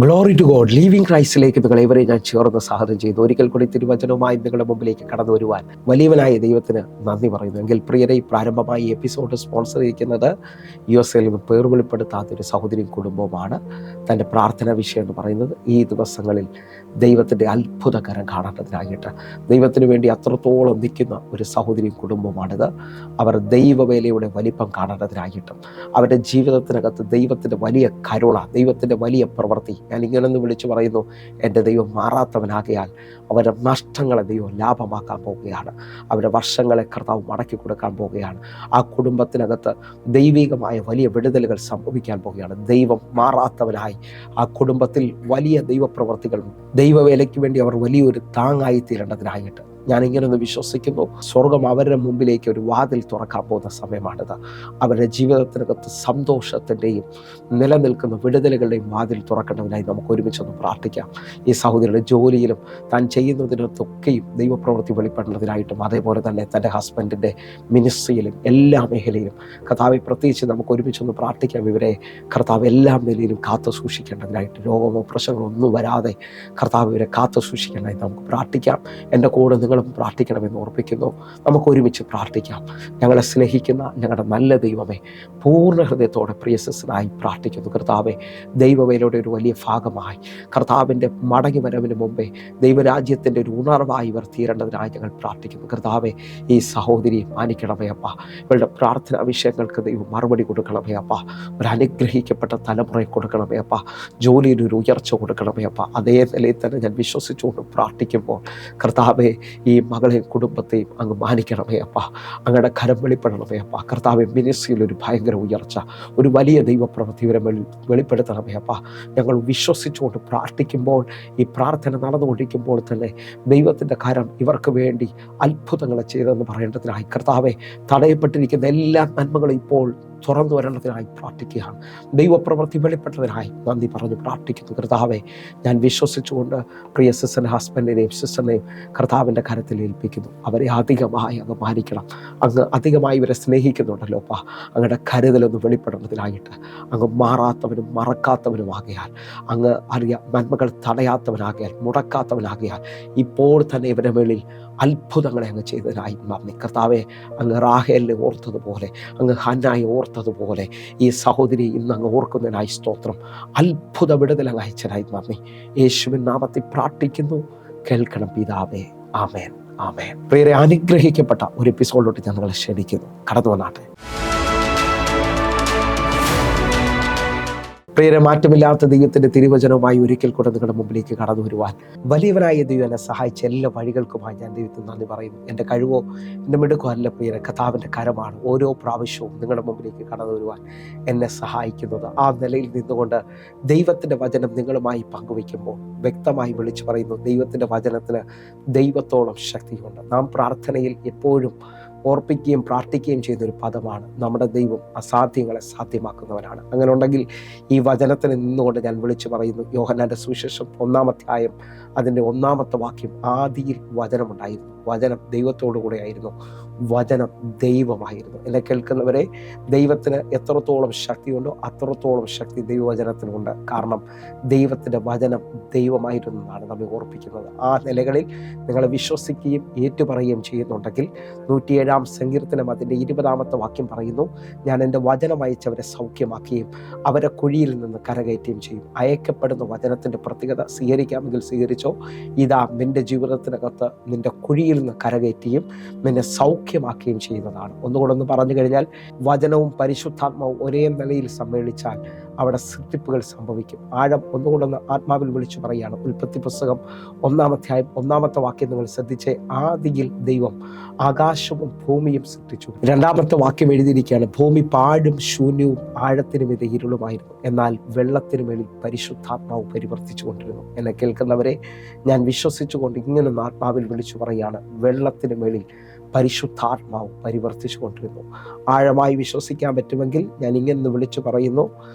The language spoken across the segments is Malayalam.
Glory to God. ലീവിംഗ് ക്രൈസ്റ്റിലേക്ക് നിങ്ങൾ ഏവരെ ഞാൻ ചേർന്ന് സ്വാഗതം ചെയ്യുന്നു. ഒരിക്കൽ കൂടി തിരുവചനവുമായി നിങ്ങളുടെ മുമ്പിലേക്ക് കടന്നു വരുവാൻ വലിയവനായ ദൈവത്തിന് നന്ദി പറയുന്നു. എങ്കിൽ പ്രിയരെ, പ്രാരംഭമായി എപ്പിസോഡ് സ്പോൺസർ ചെയ്യുന്നത് USA നിന്ന് പേർ വെളിപ്പെടുത്താത്തൊരു സഹോദരി കുടുംബവുമാണ്. തൻ്റെ പ്രാർത്ഥനാ വിഷയം എന്ന് പറയുന്നത് ഈ ദിവസങ്ങളിൽ ദൈവത്തിൻ്റെ അത്ഭുതകരം കാണേണ്ടതിനായിട്ട് ദൈവത്തിന് വേണ്ടി അത്രത്തോളം നിൽക്കുന്ന ഒരു സഹോദരി കുടുംബമാണിത്. അവർ ദൈവവേലയുടെ വലിപ്പം കാണേണ്ടതിനായിട്ടും അവരുടെ ജീവിതത്തിനകത്ത് ദൈവത്തിൻ്റെ വലിയ കരുണ, ദൈവത്തിൻ്റെ വലിയ പ്രവൃത്തി. ഞാൻ ഇങ്ങനെന്ന് വിളിച്ചു പറയുന്നു, എൻ്റെ ദൈവം മാറാത്തവനാകയാൽ അവരുടെ നഷ്ടങ്ങളെ ദൈവം ലാഭമാക്കാൻ പോവുകയാണ്. അവരുടെ വർഷങ്ങളെ കർത്താവ് മടക്കി കൊടുക്കാൻ പോവുകയാണ്. ആ കുടുംബത്തിനകത്ത് ദൈവികമായ വലിയ വിടുതലുകൾ സംഭവിക്കാൻ പോവുകയാണ്. ദൈവം മാറാത്തവനായി ആ കുടുംബത്തിൽ വലിയ ദൈവപ്രവർത്തികളും ദൈവവേലയ്ക്ക് വേണ്ടി അവർ വലിയൊരു താങ്ങായി തീരേണ്ടതിനായിട്ട് ഞാനിങ്ങനൊന്ന് വിശ്വസിക്കുന്നു. സ്വർഗം അവരുടെ മുമ്പിലേക്ക് ഒരു വാതിൽ തുറക്കാൻ പോകുന്ന സമയമാണിത്. അവരുടെ ജീവിതത്തിനകത്ത് സന്തോഷത്തിൻ്റെയും നിലനിൽക്കുന്ന വിടുതലുകളുടെയും വാതിൽ തുറക്കേണ്ടതിനായി നമുക്ക് ഒരുമിച്ചൊന്ന് പ്രാർത്ഥിക്കാം. ഈ സഹോദരിയുടെ ജോലിയിലും താൻ ചെയ്യുന്നതിനൊക്കെയും ദൈവപ്രവൃത്തി വെളിപ്പെടുന്നതിനായിട്ടും അതേപോലെ തന്നെ തൻ്റെ ഹസ്ബൻഡിൻ്റെ മിനിസ്ട്രിയിലും എല്ലാ മേഖലയിലും കർത്താവെ പ്രത്യേകിച്ച് നമുക്ക് ഒരുമിച്ചൊന്ന് പ്രാർത്ഥിക്കാം. ഇവരെ കർത്താവ് എല്ലാ നിലയിലും കാത്തു സൂക്ഷിക്കേണ്ടതിനായിട്ട്, രോഗമോ പ്രശ്നങ്ങളോ ഒന്നും വരാതെ കർത്താവ് ഇവരെ കാത്തു സൂക്ഷിക്കേണ്ടതായി നമുക്ക് പ്രാർത്ഥിക്കാം. എൻ്റെ കൂടെ നിങ്ങളും പ്രാർത്ഥിക്കണമെന്ന് ഓർപ്പിക്കുന്നു. നമുക്ക് ഒരുമിച്ച് പ്രാർത്ഥിക്കാം. ഞങ്ങളെ സ്നേഹിക്കുന്ന ഞങ്ങളുടെ നല്ല ദൈവമേ, പൂർണ്ണ ഹൃദയത്തോടെ പ്രിയസനായി പ്രാർത്ഥിക്കുന്നു. കർത്താവെ, ദൈവവേലയുടെ ഒരു വലിയ ഭാഗമായി കർത്താവിൻ്റെ മടങ്ങി വരവിന് മുമ്പേ ദൈവരാജ്യത്തിൻ്റെ ഒരു ഉണർവായി ഇവർ തീരേണ്ടതിനായി ഞങ്ങൾ പ്രാർത്ഥിക്കുന്നു. കർത്താവെ, ഈ സഹോദരിയെ മാനിക്കണമേ അപ്പ. ഇവരുടെ പ്രാർത്ഥനാ വിഷയങ്ങൾക്ക് ദൈവം മറുപടി കൊടുക്കണമേ അപ്പ. ഒരു അനുഗ്രഹിക്കപ്പെട്ട തലമുറയെ കൊടുക്കണമേ അപ്പ. ജോലിയിൽ ഒരു ഉയർച്ച കൊടുക്കണമേ അപ്പ. അതേ നിലയിൽ തന്നെ ഞാൻ വിശ്വസിച്ചുകൊണ്ട് പ്രാർത്ഥിക്കുമ്പോൾ കർത്താവെ, ഈ മകളെയും കുടുംബത്തെയും അങ്ങ് മാനിക്കണമേ അപ്പ. അങ്ങയുടെ കരം വെളിപ്പെടണമേ അപ്പ. കർത്താവെ, മിനിസ്ട്രിയിൽ ഒരു ഭയങ്കര ഉയർച്ച, ഒരു വലിയ ദൈവപ്രവൃത്തി ഇവരെ വെളിപ്പെടുത്തണമേ അപ്പ. ഞങ്ങൾ വിശ്വസിച്ചുകൊണ്ട് പ്രാർത്ഥിക്കുമ്പോൾ, ഈ പ്രാർത്ഥന നടന്നുകൊണ്ടിരിക്കുമ്പോൾ തന്നെ ദൈവത്തിൻ്റെ കരം ഇവർക്ക് വേണ്ടി അത്ഭുതങ്ങൾ ചെയ്തെന്ന് പറയേണ്ടതിനായി കർത്താവെ, തടയപ്പെട്ടിരിക്കുന്ന എല്ലാ നന്മകളും ഇപ്പോൾ തുറന്നു വരേണ്ടതിനായി പ്രാർത്ഥിക്കുകയാണ്. ദൈവപ്രവൃത്തി വെളിപ്പെട്ടതിനായി നന്ദി പറഞ്ഞ് പ്രാർത്ഥിക്കുന്നു. കർത്താവെ, ഞാൻ വിശ്വസിച്ചുകൊണ്ട് പ്രിയ സിസ്റ്ററിൻ്റെ ഹസ്ബൻഡിനെയും സിസ്റ്ററിനെയും കർത്താവിൻ്റെ കരത്തിൽ ഏൽപ്പിക്കുന്നു. അവരെ അധികമായി അങ്ങ് മാനിക്കണം. അങ്ങ് അധികമായി ഇവരെ സ്നേഹിക്കുന്നുണ്ടല്ലോ അപ്പ. അങ്ങയുടെ കരുതലൊന്ന് വെളിപ്പെടുന്നതിനായിട്ട് അങ്ങ് മാറാത്തവനും മറക്കാത്തവനുമാകയാൽ, അങ്ങ് അറിയാം നന്മകൾ തടയാത്തവനാകയാൽ, മുടക്കാത്തവനാകയാൽ ഇപ്പോൾ തന്നെ ഇവരുടെ മേളിൽ അത്ഭുതങ്ങളെ അങ്ങ് ചെയ്തതിനായി നന്ദി. കർത്താവെ, അങ്ങ് റാഹേലിനെ ഓർത്തതുപോലെ, അങ്ങ് ഹന്നായെ ഓർത്തതുപോലെ ഈ സഹോദരി ഇന്ന് അങ്ങ് ഓർക്കുന്നതിനായി സ്തോത്രം. അത്ഭുത വിടുതൽ അങ്ങ് അയച്ചതിനായി നന്ദി. യേശുവിൻ നാമത്തിൽ പ്രാർത്ഥിക്കുന്നു. കേൾക്കണം പിതാവേ. ആമേൻ, ആമേൻ. പ്രിയരെ, അനുഗ്രഹിക്കപ്പെട്ട ഒരു എപ്പിസോഡിലോട്ട് ഞാൻ നിങ്ങളെ ക്ഷണിക്കുന്നു. കടന്നു വന്നാട്ടെ. പ്രിയരെ, മാറ്റമില്ലാത്ത ദൈവത്തിൻ്റെ തിരുവചനവുമായി ഒരിക്കൽ കൂടെ നിങ്ങളുടെ മുമ്പിലേക്ക് കടന്നു വരുവാൻ വലിയവനായ ദൈവം എന്നെ സഹായിച്ച എല്ലാ വഴികൾക്കുമായി ഞാൻ ദൈവത്തിന് നന്ദി പറയുന്നു. എൻ്റെ കഴിവോ എൻ്റെ മിടുക്കോ അല്ല പ്രിയരെ, കർത്താവിൻ്റെ കരമാണ് ഓരോ പ്രാവശ്യവും നിങ്ങളുടെ മുമ്പിലേക്ക് കടന്നു വരുവാൻ എന്നെ സഹായിക്കുന്നത്. ആ നിലയിൽ നിന്നുകൊണ്ട് ദൈവത്തിൻ്റെ വചനം നിങ്ങളുമായി പങ്കുവയ്ക്കുമ്പോൾ വ്യക്തമായി വിളിച്ചു പറയുന്നു, ദൈവത്തിൻ്റെ വചനത്തിന് ദൈവത്തോളം ശക്തിയുണ്ട്. നാം പ്രാർത്ഥനയിൽ എപ്പോഴും ഓർപ്പിക്കുകയും പ്രാർത്ഥിക്കുകയും ചെയ്യുന്നൊരു പദമാണ്, നമ്മുടെ ദൈവം അസാധ്യങ്ങളെ സാധ്യമാക്കുന്നവനാണ്. അങ്ങനെ ഉണ്ടെങ്കിൽ ഈ വചനത്തിന് നിന്നുകൊണ്ട് ഞാൻ വിളിച്ചു പറയുന്നു, യോഹന്നാൻ്റെ സുവിശേഷം 1-ാം അധ്യായം അതിൻ്റെ 1-ാമത്തെ വാക്യം, ആദിയിൽ വചനമുണ്ടായിരുന്നു, വചനം ദൈവത്തോടു കൂടെ ആയിരുന്നു, വചനം ദൈവമായിരുന്നു. എന്നെ കേൾക്കുന്നവരെ, ദൈവത്തിന് എത്രത്തോളം ശക്തിയുണ്ടോ അത്രത്തോളം ശക്തി ദൈവവചനത്തിനുണ്ട്. കാരണം ദൈവത്തിൻ്റെ വചനം ദൈവമായിരുന്നു എന്നാണ് നമ്മെ ഓർപ്പിക്കുന്നത്. ആ നിലകളിൽ നിങ്ങൾ വിശ്വസിക്കുകയും ഏറ്റുപറയുകയും ചെയ്യുന്നുണ്ടെങ്കിൽ 107-ാം സങ്കീർത്തനം അതിൻ്റെ 20-ാമത്തെ വാക്യം പറയുന്നു, ഞാൻ എൻ്റെ വചനം അയച്ചവരെ സൗഖ്യമാക്കുകയും അവരെ കുഴിയിൽ നിന്ന് കരകയറ്റുകയും ചെയ്യും. അയക്കപ്പെടുന്ന വചനത്തിൻ്റെ പ്രത്യേകത സ്വീകരിക്കാമെങ്കിൽ സ്വീകരിച്ചോ. ഇതാ നിൻ്റെ ജീവിതത്തിനകത്ത് നിൻ്റെ കുഴിയിൽ നിന്ന് കരകയറ്റുകയും നിന്നെ സൗഖ്യമാക്കുകയും ചെയ്യുന്നതാണ്. ഒന്നുകൂടെ പറഞ്ഞു കഴിഞ്ഞാൽ, വചനവും പരിശുദ്ധാത്മാവും ഒരേ നിലയിൽ സമ്മേളിച്ചാൽ അവിടെ സൃഷ്ടിപ്പുകൾ സംഭവിക്കും. ആഴം ഒന്നുകൊണ്ടൊന്ന് ആത്മാവിൽ വിളിച്ചു പറയുകയാണ്. ഉൽപ്പത്തി പുസ്തകം 1-ാം അധ്യായം 1-ാമത്തെ വാക്യം നിങ്ങൾ ശ്രദ്ധിച്ച്, ആദിയിൽ ദൈവം ആകാശവും ഭൂമിയും സൃഷ്ടിച്ചു. 2-ാമത്തെ വാക്യം എഴുതിയിരിക്കുകയാണ്, ഭൂമി പാഴും ശൂന്യവും ആഴത്തിനു മീതെ ഇരുളുമായിരുന്നു, എന്നാൽ വെള്ളത്തിനു മേളിൽ പരിശുദ്ധാത്മാവ് പരിവർത്തിച്ചു കൊണ്ടിരുന്നു. എന്നെ കേൾക്കുന്നവരെ, ഞാൻ വിശ്വസിച്ചുകൊണ്ട് ഇങ്ങനൊന്ന് ആത്മാവിൽ വിളിച്ചു പറയുകയാണ്, വെള്ളത്തിനു മേളിൽ പരിശുദ്ധാത്മാവ് പരിവർത്തിച്ചു കൊണ്ടിരുന്നു. ആഴമായി വിശ്വസിക്കാൻ പറ്റുമെങ്കിൽ ഞാൻ ഇങ്ങനെ വിളിച്ചു പറയുന്നു,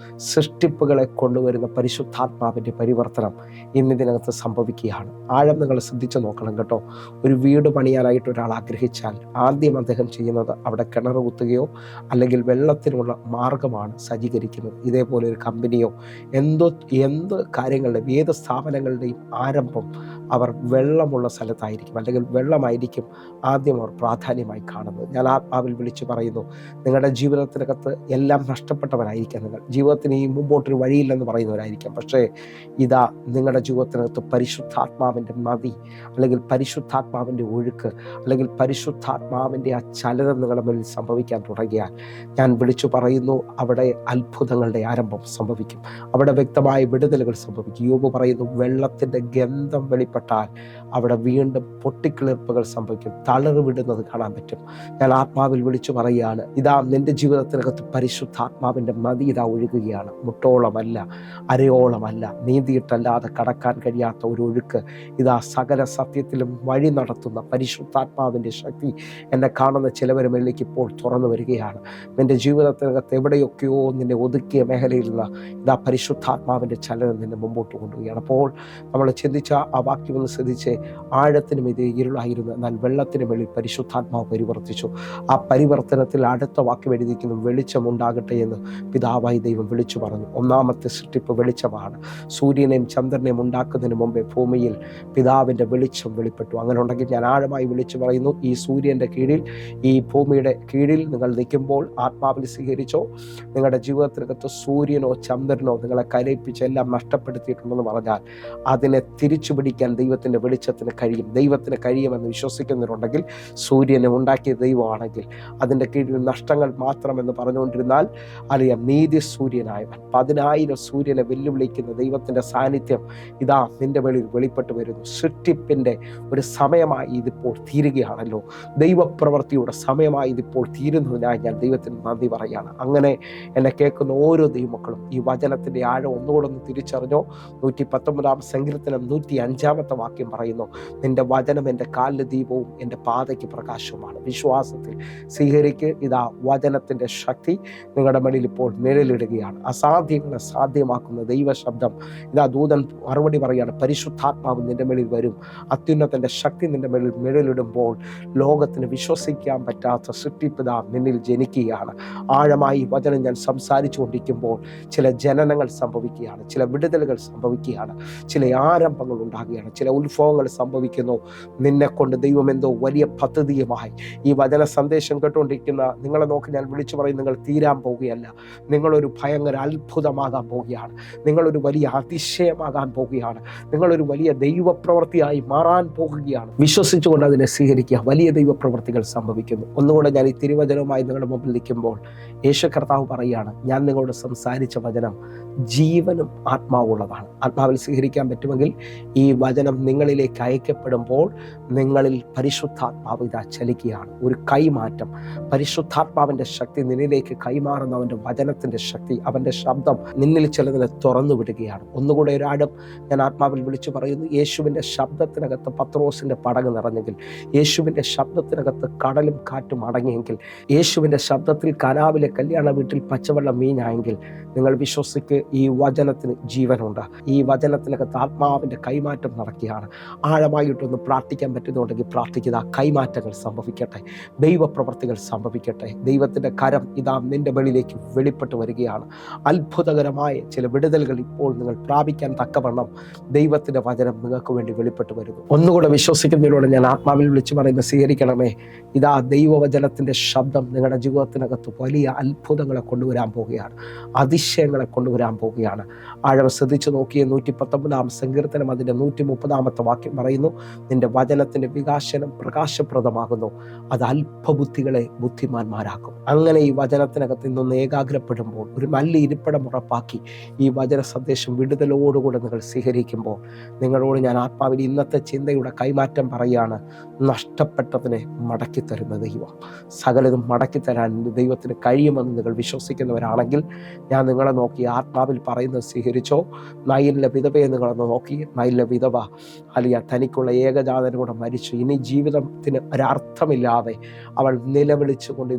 സൃഷ്ടിപ്പുകളെ കൊണ്ടുവരുന്ന പരിശുദ്ധാത്മാവിൻ്റെ പരിവർത്തനം ഇന്നിതിനകത്ത് സംഭവിക്കുകയാണ്. ആഴം നിങ്ങൾ ശ്രദ്ധിച്ചു നോക്കണം കേട്ടോ. ഒരു വീട് പണിയാനായിട്ട് ഒരാൾ ആഗ്രഹിച്ചാൽ ആദ്യം അദ്ദേഹം ചെയ്യുന്നത് അവിടെ കിണർ കുത്തുകയോ അല്ലെങ്കിൽ വെള്ളത്തിനുള്ള മാർഗമാണ് സജ്ജീകരിക്കുന്നത്. ഇതേപോലെ ഒരു കമ്പനിയോ എന്ത് കാര്യങ്ങളുടെയും ഏത് സ്ഥാപനങ്ങളുടെയും ആരംഭം അവർ വെള്ളമുള്ള സ്ഥലത്തായിരിക്കും, അല്ലെങ്കിൽ വെള്ളമായിരിക്കും ആദ്യം അവർ പ്രാധാന്യമായി കാണുന്നത്. ഞാൻ ആത്മാവിൽ വിളിച്ചു പറയുന്നു, നിങ്ങളുടെ ജീവിതത്തിനകത്ത് എല്ലാം നഷ്ടപ്പെട്ടവരായിരിക്കാം നിങ്ങൾ. ജീവിതത്തിന് ഈ മുമ്പോട്ടൊരു വഴിയില്ലെന്ന് പറയുന്നവരായിരിക്കാം. പക്ഷേ ഇതാ നിങ്ങളുടെ ജീവിതത്തിനകത്ത് പരിശുദ്ധാത്മാവിൻ്റെ നദി, അല്ലെങ്കിൽ പരിശുദ്ധാത്മാവിൻ്റെ ഒഴുക്ക്, അല്ലെങ്കിൽ പരിശുദ്ധാത്മാവിൻ്റെ ആ ചലനം നിങ്ങളുടെ മുന്നിൽ സംഭവിക്കാൻ തുടങ്ങിയാൽ ഞാൻ വിളിച്ചു പറയുന്നു, അവിടെ അത്ഭുതങ്ങളുടെ ആരംഭം സംഭവിക്കും. അവിടെ വ്യക്തമായ വിടുതലുകൾ സംഭവിക്കും. യോബ് പറയുന്നു, വെള്ളത്തിൻ്റെ ഗന്ധം വെളിപ്പെട്ടാൽ അവിടെ വീണ്ടും പൊട്ടിക്കിളിർപ്പുകൾ സംഭവിക്കും, തളറ് വിടുന്നത് കാണാൻ പറ്റും. ഞാൻ ആത്മാവിൽ വിളിച്ചു പറയുകയാണ്, ഇതാ നിന്റെ ജീവിതത്തിനകത്ത് പരിശുദ്ധാത്മാവിൻ്റെ നദി ഇതാ ഒഴുകുകയാണ്. മുട്ടോളമല്ല, അരയോളമല്ല, നീന്തിയിട്ടല്ലാതെ കടക്കാൻ കഴിയാത്ത ഒരു ഒഴുക്ക്. ഇതാ സകല സത്യത്തിലും വഴി നടത്തുന്ന പരിശുദ്ധാത്മാവിൻ്റെ ശക്തി എന്നെ കാണുന്ന ചിലവരുടെ മേലേക്ക് ഇപ്പോൾ തുറന്നു വരികയാണ്. നിന്റെ ജീവിതത്തിനകത്ത് എവിടെയൊക്കെയോ നിന്നെ ഒതുക്കിയ മേഖലയിൽ നിന്ന് ഇതാ പരിശുദ്ധാത്മാവിൻ്റെ ചലനം നിന്നെ മുമ്പോട്ട് കൊണ്ടുപോവുകയാണ്. അപ്പോൾ നമ്മൾ ചിന്തിച്ച ആ വാക്യം ഒന്ന് ശ്രദ്ധിച്ച്, ആഴത്തിനും ഇത് ഇരുളായിരുന്നു, എന്നാൽ വെള്ളത്തിന് വെളിയിൽ പരിശുദ്ധാത്മാവ് പരിവർത്തിച്ചു. ആ പരിവർത്തനത്തിൽ അടുത്ത വാക്യം എഴുതിയിരിക്കുന്നു, വെളിച്ചമുണ്ടാകട്ടെ എന്ന് പിതാവായി ദൈവം വിളിച്ചു പറഞ്ഞു. ഒന്നാമത്തെ സൃഷ്ടിപ്പ് വെളിച്ചമാണ്. സൂര്യനെയും ചന്ദ്രനെയും ഉണ്ടാക്കുന്നതിന് മുമ്പേ ഭൂമിയിൽ പിതാവിൻ്റെ വെളിച്ചം വെളിപ്പെട്ടു. അങ്ങനെ ഉണ്ടെങ്കിൽ ഞാൻ ആഴമായി വിളിച്ചു പറയുന്നു, ഈ സൂര്യൻ്റെ കീഴിൽ, ഈ ഭൂമിയുടെ കീഴിൽ നിങ്ങൾ നിൽക്കുമ്പോൾ ആത്മാവിൽ സ്വീകരിച്ചോ. നിങ്ങളുടെ ജീവിതത്തിനകത്ത് സൂര്യനോ ചന്ദ്രനോ നിങ്ങളെ കരയിപ്പിച്ച് എല്ലാം നഷ്ടപ്പെടുത്തിയിട്ടുണ്ടെന്ന് പറഞ്ഞാൽ അതിനെ തിരിച്ചു പിടിക്കാൻ ദൈവത്തിൻ്റെ വെളിച്ചത്തിന് കഴിയും. ദൈവത്തിന് കഴിയുമെന്ന് വിശ്വസിക്കുന്നവരുണ്ടെങ്കിൽ, സൂര്യനെ ഉണ്ടാക്കിയ ദൈവമാണെങ്കിൽ അതിൻ്റെ കീഴിൽ നഷ്ടങ്ങൾ മാത്രമെന്ന് പറഞ്ഞുകൊണ്ടിരുന്നാൽ അറിയാം, നീതി സൂര്യനായവൻ 10,000 സൂര്യനെ വെല്ലുവിളിക്കുന്ന ദൈവത്തിൻ്റെ സാന്നിധ്യം ഇതാ നിന്റെ വെളിയിൽ വെളിപ്പെട്ട് വരുന്നു. സൃഷ്ടിപ്പിൻ്റെ ഒരു സമയമായി ഇതിപ്പോൾ തീരുകയാണല്ലോ. ദൈവപ്രവൃത്തിയുടെ സമയമായി ഇതിപ്പോൾ തീരുന്നതിനായി ഞാൻ ദൈവത്തിന് നന്ദി പറയുകയാണ്. അങ്ങനെ എന്നെ കേൾക്കുന്ന ഓരോ ദൈവമക്കളും ഈ വചനത്തിൻ്റെ ആഴം ഒന്നുകൂടെ ഒന്ന് തിരിച്ചറിഞ്ഞോ. 119 സങ്കീർത്തനം 105 വാക്യം പറയുന്നു, നിന്റെ വചനം എൻ്റെ കാലിന് ദീപവും എൻ്റെ പാതയ്ക്ക് പ്രകാശവുമാണ്. വിശ്വാസത്തിൽ സ്വീകരിക്ക്. ഇതാ വചനത്തിൻ്റെ ശക്തി നിങ്ങളുടെ മേലിൽ ഇപ്പോൾ നിഴലിടുകയാണ്. അസാധ്യങ്ങളെ സാധ്യമാക്കുന്ന ദൈവശബ്ദം ഇതാ ദൂതൻ മറുപടി പറയുകയാണ്, പരിശുദ്ധാത്മാവ് നിന്റെ മേലിൽ വരും. അത്യുന്നതൻ്റെ ശക്തി നിന്റെ മേലിൽ നിഴലിടുമ്പോൾ ലോകത്തിന് വിശ്വസിക്കാൻ പറ്റാത്ത സൃഷ്ടിപ്പിത നിന്നിൽ ജനിക്കുകയാണ്. ആഴമായി വചനം ഞാൻ സംസാരിച്ചു കൊണ്ടിരിക്കുമ്പോൾ ചില ജനനങ്ങൾ സംഭവിക്കുകയാണ്, ചില വിടുതലുകൾ സംഭവിക്കുകയാണ്, ചില ആരംഭങ്ങൾ ഉണ്ടാകുകയാണ്, ചില ഉത്ഭവങ്ങൾ സംഭവിക്കുന്നു. നിന്നെ കൊണ്ട് ദൈവം എന്തോ വലിയ പദ്ധതിയുമായി ഈ വചന സന്ദേശം കേട്ടുകൊണ്ടിരിക്കുന്ന നിങ്ങളെ നോക്കി ഞാൻ വിളിച്ചു പറയും, നിങ്ങൾ തീരാൻ പോവുകയല്ല. നിങ്ങളൊരു ഭയങ്കര അത്ഭുതമാകാൻ പോവുകയാണ്. നിങ്ങളൊരു വലിയ അതിശയമാകാൻ പോവുകയാണ്. നിങ്ങളൊരു വലിയ ദൈവപ്രവൃത്തിയായി മാറാൻ പോകുകയാണ്. വിശ്വസിച്ചുകൊണ്ട് അതിനെ സ്വീകരിക്കുക. വലിയ ദൈവപ്രവൃത്തികൾ സംഭവിക്കുന്നു. ഒന്നുകൂടെ ഞാൻ ഈ തിരുവചനവുമായി നിങ്ങളുടെ മുമ്പിൽ നിൽക്കുമ്പോൾ യേശു കർത്താവ് പറയുകയാണ്, ഞാൻ നിങ്ങളോട് സംസാരിച്ച വചനം ജീവനും ആത്മാവുള്ളതാണ്. ആത്മാവിൽ സ്വീകരിക്കാൻ പറ്റുമെങ്കിൽ ഈ വചനം നിങ്ങളിലേക്ക് അയക്കപ്പെടുമ്പോൾ നിങ്ങളിൽ പരിശുദ്ധാത്മാവ് ഇതാ ചലിക്കുകയാണ്. ഒരു കൈമാറ്റം, പരിശുദ്ധാത്മാവിൻ്റെ ശക്തി നിന്നിലേക്ക് കൈമാറുന്ന അവൻ്റെ വചനത്തിൻ്റെ ശക്തി, അവൻ്റെ ശബ്ദം നിന്നിൽ ചിലതിനെ തുറന്നു വിടുകയാണ്. ഒന്നുകൂടെ ഒരാടും ഞാൻ ആത്മാവിൽ വിളിച്ചു പറയുന്നു, യേശുവിൻ്റെ ശബ്ദത്തിനകത്ത് പത്രോസിൻ്റെ പടക് നിറഞ്ഞെങ്കിൽ, യേശുവിൻ്റെ ശബ്ദത്തിനകത്ത് കടലും കാറ്റും അടങ്ങിയെങ്കിൽ, യേശുവിൻ്റെ ശബ്ദത്തിൽ കനാവിലെ കല്യാണ വീട്ടിൽ പച്ചവെള്ളം വീഞ്ഞായെങ്കിൽ, നിങ്ങൾ വിശ്വസിക്ക്, ഈ വചനത്തിന് ജീവനുണ്ട്. ഈ വചനത്തിനകത്ത് ആത്മാവിൻ്റെ കൈമാറ്റം നടക്കുകയാണ്. ആഴമായിട്ടൊന്ന് പ്രാർത്ഥിക്കാൻ പറ്റുന്നുണ്ടെങ്കിൽ പ്രാർത്ഥിക്കുക. കൈമാറ്റങ്ങൾ സംഭവിക്കട്ടെ, ദൈവപ്രവൃത്തികൾ സംഭവിക്കട്ടെ. ദൈവത്തിൻ്റെ കരം ഇതാ നിന്റെ വെളിയിലേക്ക് വെളിപ്പെട്ട് വരികയാണ്. അത്ഭുതകരമായ ചില വിടുതലുകൾ ഇപ്പോൾ നിങ്ങൾ പ്രാപിക്കാൻ തക്കവണ്ണം ദൈവത്തിൻ്റെ വചനം നിങ്ങൾക്ക് വേണ്ടി വെളിപ്പെട്ട് വരുന്നു. ഒന്നുകൂടെ വിശ്വസിക്കുന്നതിലൂടെ ഞാൻ ആത്മാവിൽ വിളിച്ചു പറയുന്ന സ്വീകരിക്കണമേ. ഇതാ ദൈവവചനത്തിൻ്റെ ശബ്ദം നിങ്ങളുടെ ജീവിതത്തിനകത്ത് വലിയ അത്ഭുതങ്ങളെ കൊണ്ടുവരാൻ പോവുകയാണ്, അതിശയങ്ങളെ കൊണ്ടുവരാൻ പോവുകയാണ്. ആഴം ശ്രദ്ധിച്ചു നോക്കിയ 119 സങ്കീർത്തനം അതിൻ്റെ 130 വാക്യം പറയുന്നു, നിന്റെ വചനത്തിൻ്റെ വികാസനം പ്രകാശപ്രദമാകുന്നു, അത് അല്പബുദ്ധികളെ ബുദ്ധിമാന്മാരാക്കും. അങ്ങനെ ഈ വചനത്തിനകത്ത് നിന്നൊന്ന് ഏകാഗ്രപ്പെടുമ്പോൾ, ഒരു നല്ല ഇരിപ്പിടം ഉറപ്പാക്കി ഈ വചന സന്ദേശം വിടുതലോടുകൂടെ നിങ്ങൾ സ്വീകരിക്കുമ്പോൾ, നിങ്ങളോട് ഞാൻ ആത്മാവിൽ ഇന്നത്തെ ചിന്തയുടെ കൈമാറ്റം പറയുകയാണ്. നഷ്ടപ്പെട്ടതിനെ മടക്കി തരുന്ന ദൈവം, സകലതും മടക്കി തരാൻ ദൈവത്തിന് കഴിയുമെന്ന് നിങ്ങൾ വിശ്വസിക്കുന്നവരാണെങ്കിൽ ഞാൻ നിങ്ങളെ നോക്കി ആത്മാവിൽ ആത്മാവിൽ പറയുന്നത് സ്വീകരിച്ചോ. നയിലിലെ വിധവയെ നിങ്ങളൊന്ന് നോക്കി. നയിലിലെ വിധവ തനിക്കുള്ള ഏകജാതനും കൂടെ മരിച്ചു. ഇനി ജീവിതത്തിന് ഒരർത്ഥമില്ലാതെ അവൾ നിലവിളിച്ചുകൊണ്ട്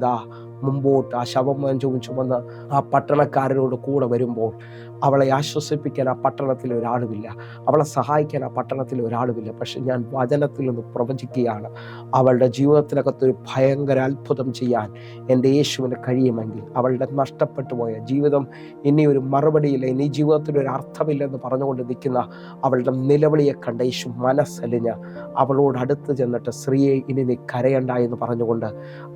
മുമ്പോട്ട് ആ ശവമഞ്ചവും ചുമന്ന് ആ പട്ടണക്കാരനോട് കൂടെ വരുമ്പോൾ അവളെ ആശ്വസിപ്പിക്കാൻ ആ പട്ടണത്തിൽ ഒരാളുമില്ല, അവളെ സഹായിക്കാൻ ആ പട്ടണത്തിൽ ഒരാളുമില്ല. പക്ഷെ ഞാൻ വചനത്തിൽ നിന്ന് പ്രവചിക്കുകയാണ്, അവളുടെ ജീവിതത്തിനകത്തൊരു ഭയങ്കര അത്ഭുതം ചെയ്യാൻ എൻ്റെ യേശുവിന് കഴിയുമെങ്കിൽ അവളുടെ നഷ്ടപ്പെട്ടു പോയ ജീവിതം ഇനി ഒരു മറുപടിയില്ല, ഇനി ജീവിതത്തിനൊരു അർത്ഥമില്ലെന്ന് പറഞ്ഞുകൊണ്ട് നിൽക്കുന്ന അവളുടെ നിലവിളിയെ കണ്ട യേശു മനസ്സലിഞ്ഞ് അവളോട് അടുത്ത് ചെന്നിട്ട്, സ്ത്രീയെ ഇനി നീ കരയണ്ട എന്ന് പറഞ്ഞുകൊണ്ട്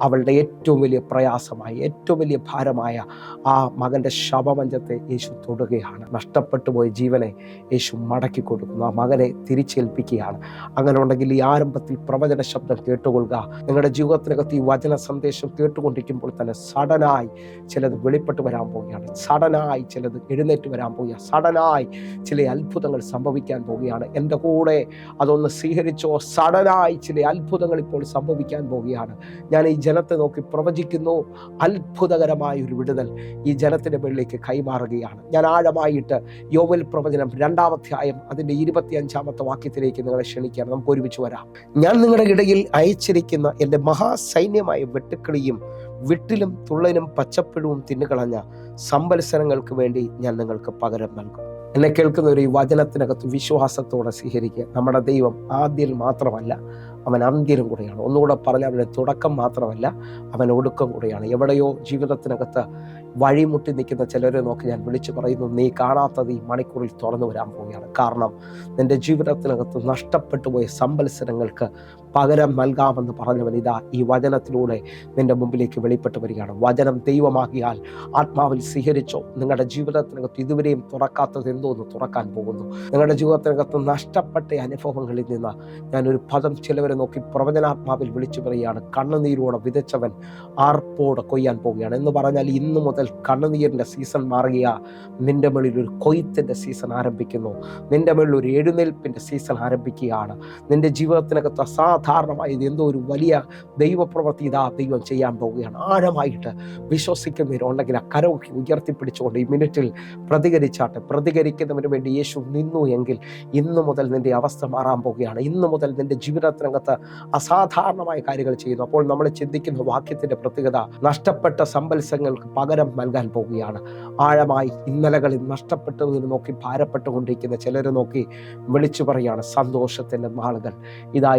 അവളുടെ ഏറ്റവും വലിയ പ്രയാസമായ ഏറ്റവും വലിയ ഭാരമായ ആ മകൻ്റെ ശവമഞ്ചത്തെ യേശു തൊടുകയാണ്. നഷ്ടപ്പെട്ടു പോയ ജീവനെ യേശു മടക്കി കൊടുക്കുന്നു, ആ മകനെ തിരിച്ചേൽപ്പിക്കുകയാണ്. അങ്ങനെ ഉണ്ടെങ്കിൽ ഈ ആരംഭത്തിൽ പ്രവചന ശബ്ദം കേട്ടുകൊള്ളുക. നിങ്ങളുടെ ജീവിതത്തിനകത്ത് ഈ വചന സന്ദേശം കേട്ടുകൊണ്ടിരിക്കുമ്പോൾ തന്നെ സഡനായി ചിലത് വെളിപ്പെട്ട് വരാൻ പോവുകയാണ്, സഡനായി ചിലത് എഴുന്നേറ്റ് വരാൻ പോവുകയാണ്, സഡനായി ചില അത്ഭുതങ്ങൾ സംഭവിക്കാൻ പോവുകയാണ്. എൻ്റെ കൂടെ അതൊന്ന് സ്വീകരിച്ചോ. സഡനായി ചില അത്ഭുതങ്ങൾ ഇപ്പോൾ സംഭവിക്കാൻ പോവുകയാണ്. ഞാൻ ഈ ജനത്തെ നോക്കി പ്രവചിക്കുന്നു, അത്ഭുതകരമായ ഒരു വിടുതൽ ഈ ജനത്തിൻ്റെ മുകളിലേക്ക് കൈമാറുകയാണ്. ഞാൻ ആഴമായിട്ട് യോവേൽ പ്രവചനം 2-ാം അധ്യായം അതിൻ്റെ 25-ാമത്തെ വാക്യത്തിലേക്ക് നിങ്ങളെ ക്ഷണിക്കുകയാണ്. നമുക്ക് ഒരുമിച്ച് വരാം. ഞാൻ നിങ്ങളുടെ ഇടയിൽ അയച്ചിരിക്കുന്ന എൻ്റെ മഹാസൈന്യമായ വെട്ടുക്കിളിയും വിട്ടിലും തുള്ളനും പച്ചപ്പഴവും തിന്നുകളഞ്ഞ സംവത്സരങ്ങൾക്ക് വേണ്ടി ഞാൻ നിങ്ങൾക്ക് പകരം നൽകും. എന്നെ കേൾക്കുന്നവർ ഈ വചനത്തിനകത്ത് വിശ്വാസത്തോടെ സ്വീകരിക്കുക. നമ്മുടെ ദൈവം ആദ്യം മാത്രമല്ല, അവൻ അന്ത്യനും കൂടെയാണ്. ഒന്നുകൂടെ പറഞ്ഞാൽ അവൻ്റെ തുടക്കം മാത്രമല്ല, അവൻ ഒടുക്കം കൂടെയാണ്. എവിടെയോ ജീവിതത്തിനകത്ത് വഴിമുട്ടി നിൽക്കുന്ന ചിലരെ നോക്കി ഞാൻ വിളിച്ചു പറയുന്നു, നീ കാണാത്തത് ഈ മണിക്കൂറിൽ തുറന്നു വരാൻ പോവുകയാണ്. കാരണം നിന്റെ ജീവിതത്തിനകത്ത് നഷ്ടപ്പെട്ടു പോയ സംവത്സരങ്ങൾക്ക് പകരം നൽകാമെന്ന് പറഞ്ഞവൻ ഈ വചനത്തിലൂടെ നിന്റെ മുമ്പിലേക്ക് വെളിപ്പെട്ട് വരികയാണ്. വചനം ദൈവമാകിയാൽ ആത്മാവിൽ സ്വീകരിച്ചോ. നിങ്ങളുടെ ജീവിതത്തിനകത്ത് ഇതുവരെയും തുറക്കാത്തത് എന്തോന്ന് തുറക്കാൻ പോകുന്നു. നിങ്ങളുടെ ജീവിതത്തിനകത്ത് നഷ്ടപ്പെട്ട അനുഭവങ്ങളിൽ നിന്ന് ഞാനൊരു പദം ചിലവരെ നോക്കി പ്രവചനാത്മാവിൽ വിളിച്ചു പറയുകയാണ്, കണ്ണുനീരോടെ വിതച്ചവൻ ആർപ്പോടെ കൊയ്യാൻ പോവുകയാണ് എന്ന് പറഞ്ഞാൽ ഇന്നു മുതൽ കണ്ണുനീരിൻ്റെ സീസൺ മാറുകയാ. നിന്റെ മുകളിൽ ഒരു കൊയ്ത്തിൻ്റെ സീസൺ ആരംഭിക്കുന്നു. നിന്റെ മുകളിൽ ഒരു എഴുന്നേൽപ്പിൻ്റെ സീസൺ ആരംഭിക്കുകയാണ്. നിന്റെ ജീവിതത്തിനകത്ത് അസാധാരണമായത് എന്തോ ഒരു വലിയ ദൈവപ്രവൃത്തി ദൈവം ചെയ്യാൻ പോവുകയാണ്. ആഴമായിട്ട് വിശ്വസിക്കുന്നവരുണ്ടെങ്കിൽ ആ കരമൊക്കെ ഉയർത്തിപ്പിടിച്ചുകൊണ്ട് ഈ മിനിറ്റിൽ പ്രതികരിച്ചാട്ടെ. പ്രതികരിക്കുന്നതിന് വേണ്ടി യേശു നിന്നു എങ്കിൽ ഇന്നു മുതൽ നിന്റെ അവസ്ഥ മാറാൻ പോവുകയാണ്. ഇന്നു മുതൽ നിന്റെ ജീവിതത്തിനകത്ത് അസാധാരണമായ കാര്യങ്ങൾ ചെയ്യുന്നു. അപ്പോൾ നമ്മൾ ചിന്തിക്കുന്ന വാക്യത്തിന്റെ പ്രത്യേകത, നഷ്ടപ്പെട്ട സംവത്സരങ്ങൾക്ക് പകരം നൽകാൻ പോവുകയാണ്. ആഴമായി ഇന്നലകളിൽ നഷ്ടപ്പെട്ടതിന് നോക്കി ഭാരപ്പെട്ടുകൊണ്ടിരിക്കുന്ന ചിലരെ നോക്കി വിളിച്ചു പറയാണ്, സന്തോഷത്തിൻ്റെ നാളുകൾ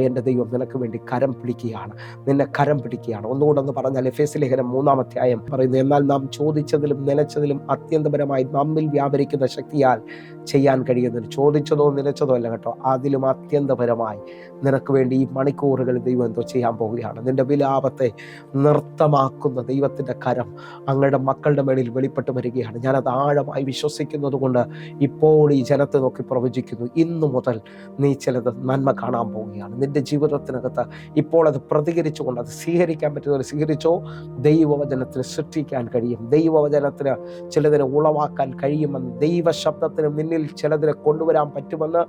എൻ്റെ ദൈവം നിനക്ക് വേണ്ടി കരം പിടിക്കുകയാണ്, നിന്നെ കരം പിടിക്കുകയാണ്. ഒന്നുകൂടെ പറഞ്ഞാൽ എഫേസ്യ ലേഖനം 3-ാം അധ്യായം പറയുന്നു, എന്നാൽ നാം ചോദിച്ചതിലും നനച്ചതിലും അത്യന്തപരമായി നമ്മിൽ വ്യാപരിക്കുന്ന ശക്തിയാൽ ചെയ്യാൻ കഴിയുന്നത്. ചോദിച്ചതോ നനച്ചതോ അല്ല കേട്ടോ, അതിലും അത്യന്തപരമായി നിനക്ക് വേണ്ടി ഈ മണിക്കൂറുകൾ ദൈവം എന്തോ ചെയ്യാൻ പോവുകയാണ്. നിന്റെ വിലാപത്തെ നൃത്തമാക്കുന്ന ദൈവത്തിൻ്റെ കരം അങ്ങയുടെ മക്കളുടെ മേളിൽ വെളിപ്പെട്ട് വരികയാണ്. ഞാനത് ആഴമായി വിശ്വസിക്കുന്നത് കൊണ്ട് ഇപ്പോൾ ഈ ജനത്തെ നോക്കി പ്രവചിക്കുന്നു, ഇന്നു മുതൽ നീ ചിലത് നന്മ കാണാൻ പോവുകയാണ്. നിന്റെ ജീവിതത്തിനകത്ത് ഇപ്പോൾ അത് പ്രതികരിച്ചുകൊണ്ട് അത് സ്വീകരിക്കാൻ പറ്റുന്നവർ സ്വീകരിച്ചോ. ദൈവവചനത്തിന് സൃഷ്ടിക്കാൻ കഴിയും, ദൈവവചനത്തിന് ചിലതിനെ ഉളവാക്കാൻ കഴിയുമെന്ന്, ദൈവശബ്ദത്തിന് നിന്നിൽ ചിലതിനെ കൊണ്ടുവരാൻ പറ്റുമെന്ന്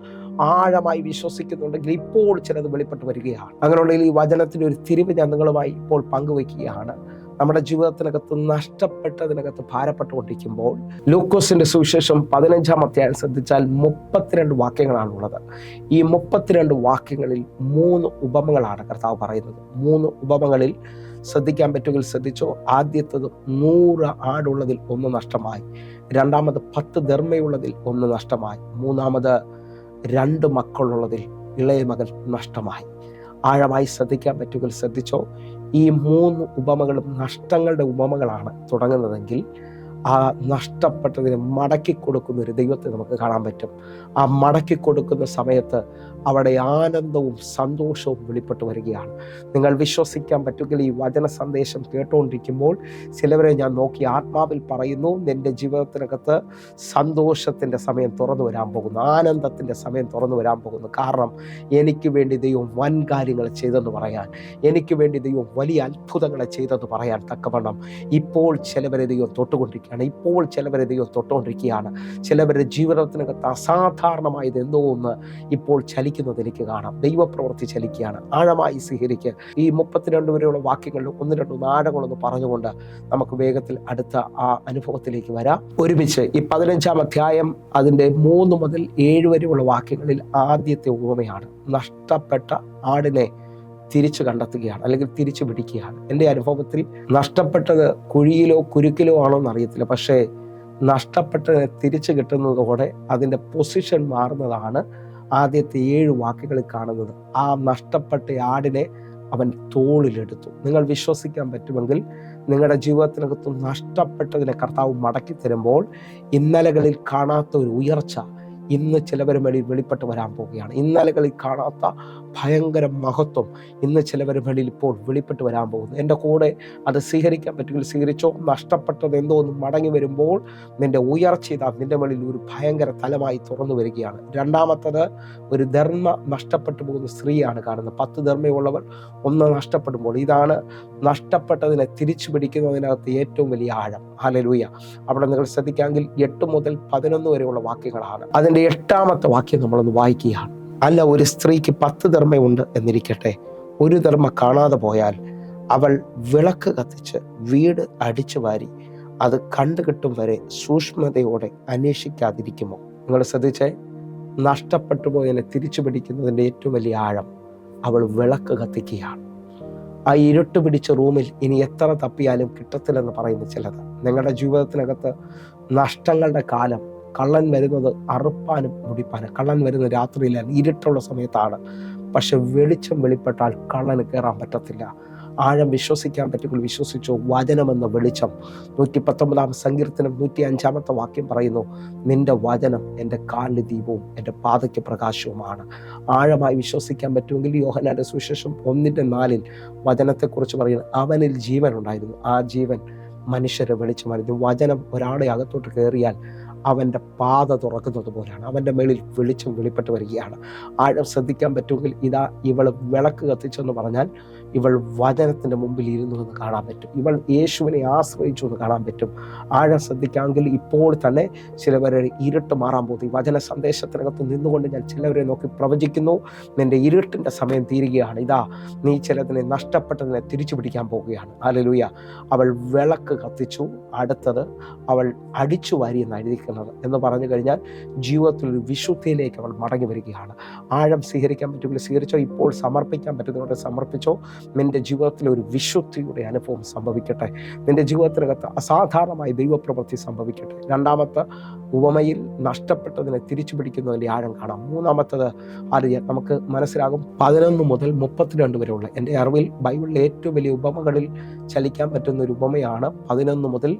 ആഴമായി വിശ്വസിക്കുന്നുണ്ടെങ്കിൽ ഇപ്പോൾ ചിലത് വെളിപ്പെട്ട് വരികയാണ്. അങ്ങനെയുണ്ടെങ്കിൽ ഈ വചനത്തിൻ്റെ ഒരു തിരിവ് ഞാൻ നിങ്ങളുമായി ഇപ്പോൾ പങ്കുവയ്ക്കുകയാണ്. നമ്മുടെ ജീവിതത്തിനകത്ത് നഷ്ടപ്പെട്ടതിനകത്ത് ഭാരപ്പെട്ടുകൊണ്ടിരിക്കുമ്പോൾ ലൂക്കോസിന്റെ സുവിശേഷം 15-ാം അധ്യായം ശ്രദ്ധിച്ചാൽ 32 വാക്യങ്ങളാണുള്ളത്. ഈ 32 വാക്യങ്ങളിൽ 3 ഉപമകളാണ് കർത്താവ് പറയുന്നത്. 3 ഉപമകളിൽ ശ്രദ്ധിക്കാൻ പറ്റുമെങ്കിൽ ശ്രദ്ധിച്ചോ. ആദ്യത്തത് 100 ആടുള്ളതിൽ 1 നഷ്ടമായി, രണ്ടാമത് 10 ധർമ്മയുള്ളതിൽ 1 നഷ്ടമായി, മൂന്നാമത് 2 മക്കളുള്ളതിൽ ഇളയ മകൻ നഷ്ടമായി. ആഴമായി ശ്രദ്ധിക്കാൻ പറ്റുമെങ്കിൽ ശ്രദ്ധിച്ചോ. ഈ 3 ഉപമകളും നഷ്ടങ്ങളുടെ ഉപമകളാണ് തുടങ്ങുന്നതെങ്കിൽ ആ നഷ്ടപ്പെട്ടതിനെ മടക്കി കൊടുക്കുന്ന ഒരു ദൈവത്തെ നമുക്ക് കാണാൻ പറ്റും. ആ മടക്കി കൊടുക്കുന്ന സമയത്ത് അവിടെ ആനന്ദവും സന്തോഷവും വെളിപ്പെട്ട് വരികയാണ്. നിങ്ങൾ വിശ്വസിക്കാൻ പറ്റുമെങ്കിൽ ഈ വചന സന്ദേശം കേട്ടുകൊണ്ടിരിക്കുമ്പോൾ ചിലവരെ ഞാൻ നോക്കി ആത്മാവിൽ പറയുന്നു, നിന്റെ ജീവിതത്തിനകത്ത് സന്തോഷത്തിൻ്റെ സമയം തുറന്നു വരാൻ പോകുന്നു, ആനന്ദത്തിൻ്റെ സമയം തുറന്നു വരാൻ പോകുന്നു. കാരണം എനിക്ക് വേണ്ടി ദൈവം വൻ കാര്യങ്ങൾ ചെയ്തെന്ന് പറയാൻ, എനിക്ക് വേണ്ടി ദൈവം വലിയ അത്ഭുതങ്ങളെ ചെയ്തെന്ന് പറയാൻ തക്കവണ്ണം ഇപ്പോൾ ചിലവരെ ദൈവം തൊട്ടുകൊണ്ടിരിക്കുക. തൊട്ടുകൊണ്ടിരിക്കുകയാണ്. ഇപ്പോൾ ചിലവരെ ദൈവം തൊട്ടുകൊണ്ടിരിക്കുകയാണ്. ചിലവരുടെ ജീവിതത്തിനകത്ത് അസാധാരണമായത് എന്തോ ഒന്ന് ഇപ്പോൾ ചലിക്കുന്നത് എനിക്ക് കാണാം. ദൈവപ്രവൃത്തി ചലിക്കുകയാണ്. ആഴമായി സ്വീകരിക്കുക. ഈ 32 വരെയുള്ള വാക്യങ്ങളിൽ 1-2 ആഴങ്ങളൊന്ന് പറഞ്ഞുകൊണ്ട് നമുക്ക് വേഗത്തിൽ അടുത്ത ആ അനുഭവത്തിലേക്ക് വരാം. ഒരുമിച്ച് ഈ 15-ാം അധ്യായം അതിൻ്റെ 3 മുതൽ 7 വരെയുള്ള വാക്യങ്ങളിൽ ആദ്യത്തെ ഉപമയാണ്. നഷ്ടപ്പെട്ട ആടിനെ തിരിച്ചു കണ്ടെത്തുകയാണ്, അല്ലെങ്കിൽ തിരിച്ചു പിടിക്കുകയാണ്. എൻ്റെ അനുഭവത്തിൽ നഷ്ടപ്പെട്ടത് കുഴിയിലോ കുരുക്കിലോ ആണോ എന്നറിയത്തില്ല, പക്ഷേ നഷ്ടപ്പെട്ടതിനെ തിരിച്ചു കിട്ടുന്നതോടെ അതിൻ്റെ പൊസിഷൻ മാറുന്നതാണ് ആദ്യത്തെ 7 വാക്യങ്ങളിൽ കാണുന്നത്. ആ നഷ്ടപ്പെട്ട ആടിനെ അവൻ തോളിലെടുത്തു. നിങ്ങൾ വിശ്വസിക്കാൻ പറ്റുമെങ്കിൽ നിങ്ങളുടെ ജീവിതത്തിനകത്തും നഷ്ടപ്പെട്ടതിനെ കർത്താവ് മടക്കി തരുമ്പോൾ ഇന്നലകളിൽ കാണാത്ത ഒരു ഉയർച്ച ഇന്ന് ചിലവരുടെ മേളിൽ വെളിപ്പെട്ട് വരാൻ പോവുകയാണ്. ഇന്നലകളിൽ കാണാത്ത ഭയങ്കര മഹത്വം ഇന്ന് ചിലവരുടെ മേളിൽ ഇപ്പോൾ വെളിപ്പെട്ട് വരാൻ പോകുന്നു. എൻ്റെ കൂടെ അത് സ്വീകരിക്കാൻ പറ്റുമെങ്കിൽ സ്വീകരിച്ചോ. നഷ്ടപ്പെട്ടത് എന്തോ ഒന്ന് മടങ്ങി വരുമ്പോൾ നിൻ്റെ ഉയർച്ച ഇതാ നിൻ്റെ മേളിൽ ഒരു ഭയങ്കര തലമായി തുറന്നു വരികയാണ്. രണ്ടാമത്തത് ഒരു ധർമ്മ നഷ്ടപ്പെട്ടു പോകുന്ന സ്ത്രീയാണ് കാണുന്നത്. 10 ധർമ്മയുള്ളവർ 1 നഷ്ടപ്പെടുമ്പോൾ ഇതാണ് നഷ്ടപ്പെട്ടതിനെ തിരിച്ചു പിടിക്കുന്നതിനകത്ത് ഏറ്റവും വലിയ ആഴം. ഹല്ലേലൂയ. അവിടെ നിങ്ങൾ ശ്രദ്ധിക്കാമെങ്കിൽ 8 മുതൽ 11 വരെയുള്ള വാക്യങ്ങളാണ്. അതിൻ്റെ 8-ാമത്തെ വാക്യം നമ്മളൊന്ന് വായിക്കുകയാണ്. അല്ല, ഒരു സ്ത്രീക്ക് 10 ധർമ്മയുണ്ട് എന്നിരിക്കട്ടെ, ഒരു ധർമ്മ കാണാതെ പോയാൽ അവൾ വിളക്ക് കത്തിച്ച് വീട് അടിച്ചു വാരി അത് കണ്ടുകിട്ടും വരെ സൂക്ഷ്മതയോടെ അന്വേഷിക്കാതിരിക്കുമോ? നിങ്ങൾ ശ്രദ്ധിച്ചേ, നഷ്ടപ്പെട്ടു പോയതിനെ തിരിച്ചു പിടിക്കുന്നതിൻ്റെ ഏറ്റവും വലിയ ആഴം. അവൾ വിളക്ക് കത്തിക്കുകയാണ്. ആ ഇരുട്ട് പിടിച്ച റൂമിൽ ഇനി എത്ര തപ്പിയാലും കിട്ടത്തില്ലെന്ന് പറയുന്ന ചിലത്. നിങ്ങളുടെ ജീവിതത്തിനകത്ത് നഷ്ടങ്ങളുടെ കാലം, കള്ളൻ വരുന്നത് അറുപ്പാനും മുടിപ്പാനും. കള്ളൻ വരുന്നത് രാത്രിയിലാണ്, ഇരുട്ടുള്ള സമയത്താണ്. പക്ഷെ വെളിച്ചം വെളിപ്പെട്ടാൽ കള്ളന് കയറാൻ പറ്റത്തില്ല. ആഴം വിശ്വസിക്കാൻ പറ്റുമെങ്കിൽ വിശ്വസിച്ചോ. വചനമെന്ന വെളിച്ചം. 119-ാം സങ്കീർത്തനം 105-ാമത്തെ വാക്യം പറയുന്നു, നിന്റെ വചനം എൻ്റെ കാലിന് ദീപവും എൻ്റെ പാതയ്ക്ക് പ്രകാശവുമാണ്. ആഴമായി വിശ്വസിക്കാൻ പറ്റുമെങ്കിൽ യോഹന്നാന്റെ സുവിശേഷം 1:4 വചനത്തെക്കുറിച്ച് പറയുന്നത്, അവനിൽ ജീവൻ ഉണ്ടായിരുന്നു, ആ ജീവൻ മനുഷ്യരെ വെളിച്ചമായിരുന്നു. വചനം ഒരാളെ അകത്തോട്ട് കയറിയാൽ അവൻ്റെ പാത തുറക്കുന്നത് പോലെയാണ്. അവൻ്റെ മേളിൽ വെളിച്ചം വെളിപ്പെട്ട് വരികയാണ്. ആഴം ശ്രദ്ധിക്കാൻ പറ്റുമെങ്കിൽ ഇതാ ഇവൾ വിളക്ക് കത്തിച്ചെന്ന് പറഞ്ഞാൽ ഇവൾ വചനത്തിൻ്റെ മുമ്പിൽ ഇരുന്നു എന്ന് കാണാൻ പറ്റും. ഇവൾ യേശുവിനെ ആശ്രയിച്ചു എന്ന് കാണാൻ പറ്റും. ആഴം ശ്രദ്ധിക്കാമെങ്കിൽ ഇപ്പോൾ തന്നെ ചിലവരെ ഇരുട്ട് മാറാൻ പോകും. ഈ വചന സന്ദേശത്തിനകത്ത് നിന്നുകൊണ്ട് ഞാൻ ചിലവരെ നോക്കി പ്രവചിക്കുന്നു, നിൻ്റെ ഇരുട്ടിൻ്റെ സമയം തീരുകയാണ്. ഇതാ നീ ചിലതിനെ നഷ്ടപ്പെട്ടതിനെ തിരിച്ചു പിടിക്കാൻ പോവുകയാണ്. ഹല്ലേലൂയ. അവൾ വിളക്ക് കത്തിച്ചു. അടുത്തത് അവൾ അടിച്ചു വാരി എന്ന് എഴുതിക്കുന്നത് എന്ന് പറഞ്ഞു കഴിഞ്ഞാൽ ജീവിതത്തിൽ ഒരു വിശുദ്ധിയിലേക്ക് അവൾ മടങ്ങി വരികയാണ്. ആഴം സ്വീകരിക്കാൻ പറ്റുമെങ്കിൽ സ്വീകരിച്ചോ. ഇപ്പോൾ സമർപ്പിക്കാൻ പറ്റുന്നവരെ സമർപ്പിച്ചോ. നിന്റെ ജീവിതത്തിൽ ഒരു വിശുദ്ധിയുടെ അനുഭവം സംഭവിക്കട്ടെ. നിന്റെ ജീവിതത്തിനകത്ത് അസാധാരണമായി ദൈവപ്രവൃത്തി സംഭവിക്കട്ടെ. രണ്ടാമത്തെ ഉപമയിൽ നഷ്ടപ്പെട്ടതിനെ തിരിച്ചു പിടിക്കുന്നതിൻ്റെ ആഴം കാണാം. മൂന്നാമത്തത് അറിയാം, നമുക്ക് മനസ്സിലാകും. 11 മുതൽ 32 വരെയുള്ള എൻ്റെ അറിവിൽ ബൈബിളിലെ ഏറ്റവും വലിയ ഉപമകളിൽ ചലിക്കാൻ പറ്റുന്ന ഒരു ഉപമയാണ് 11 മുതൽ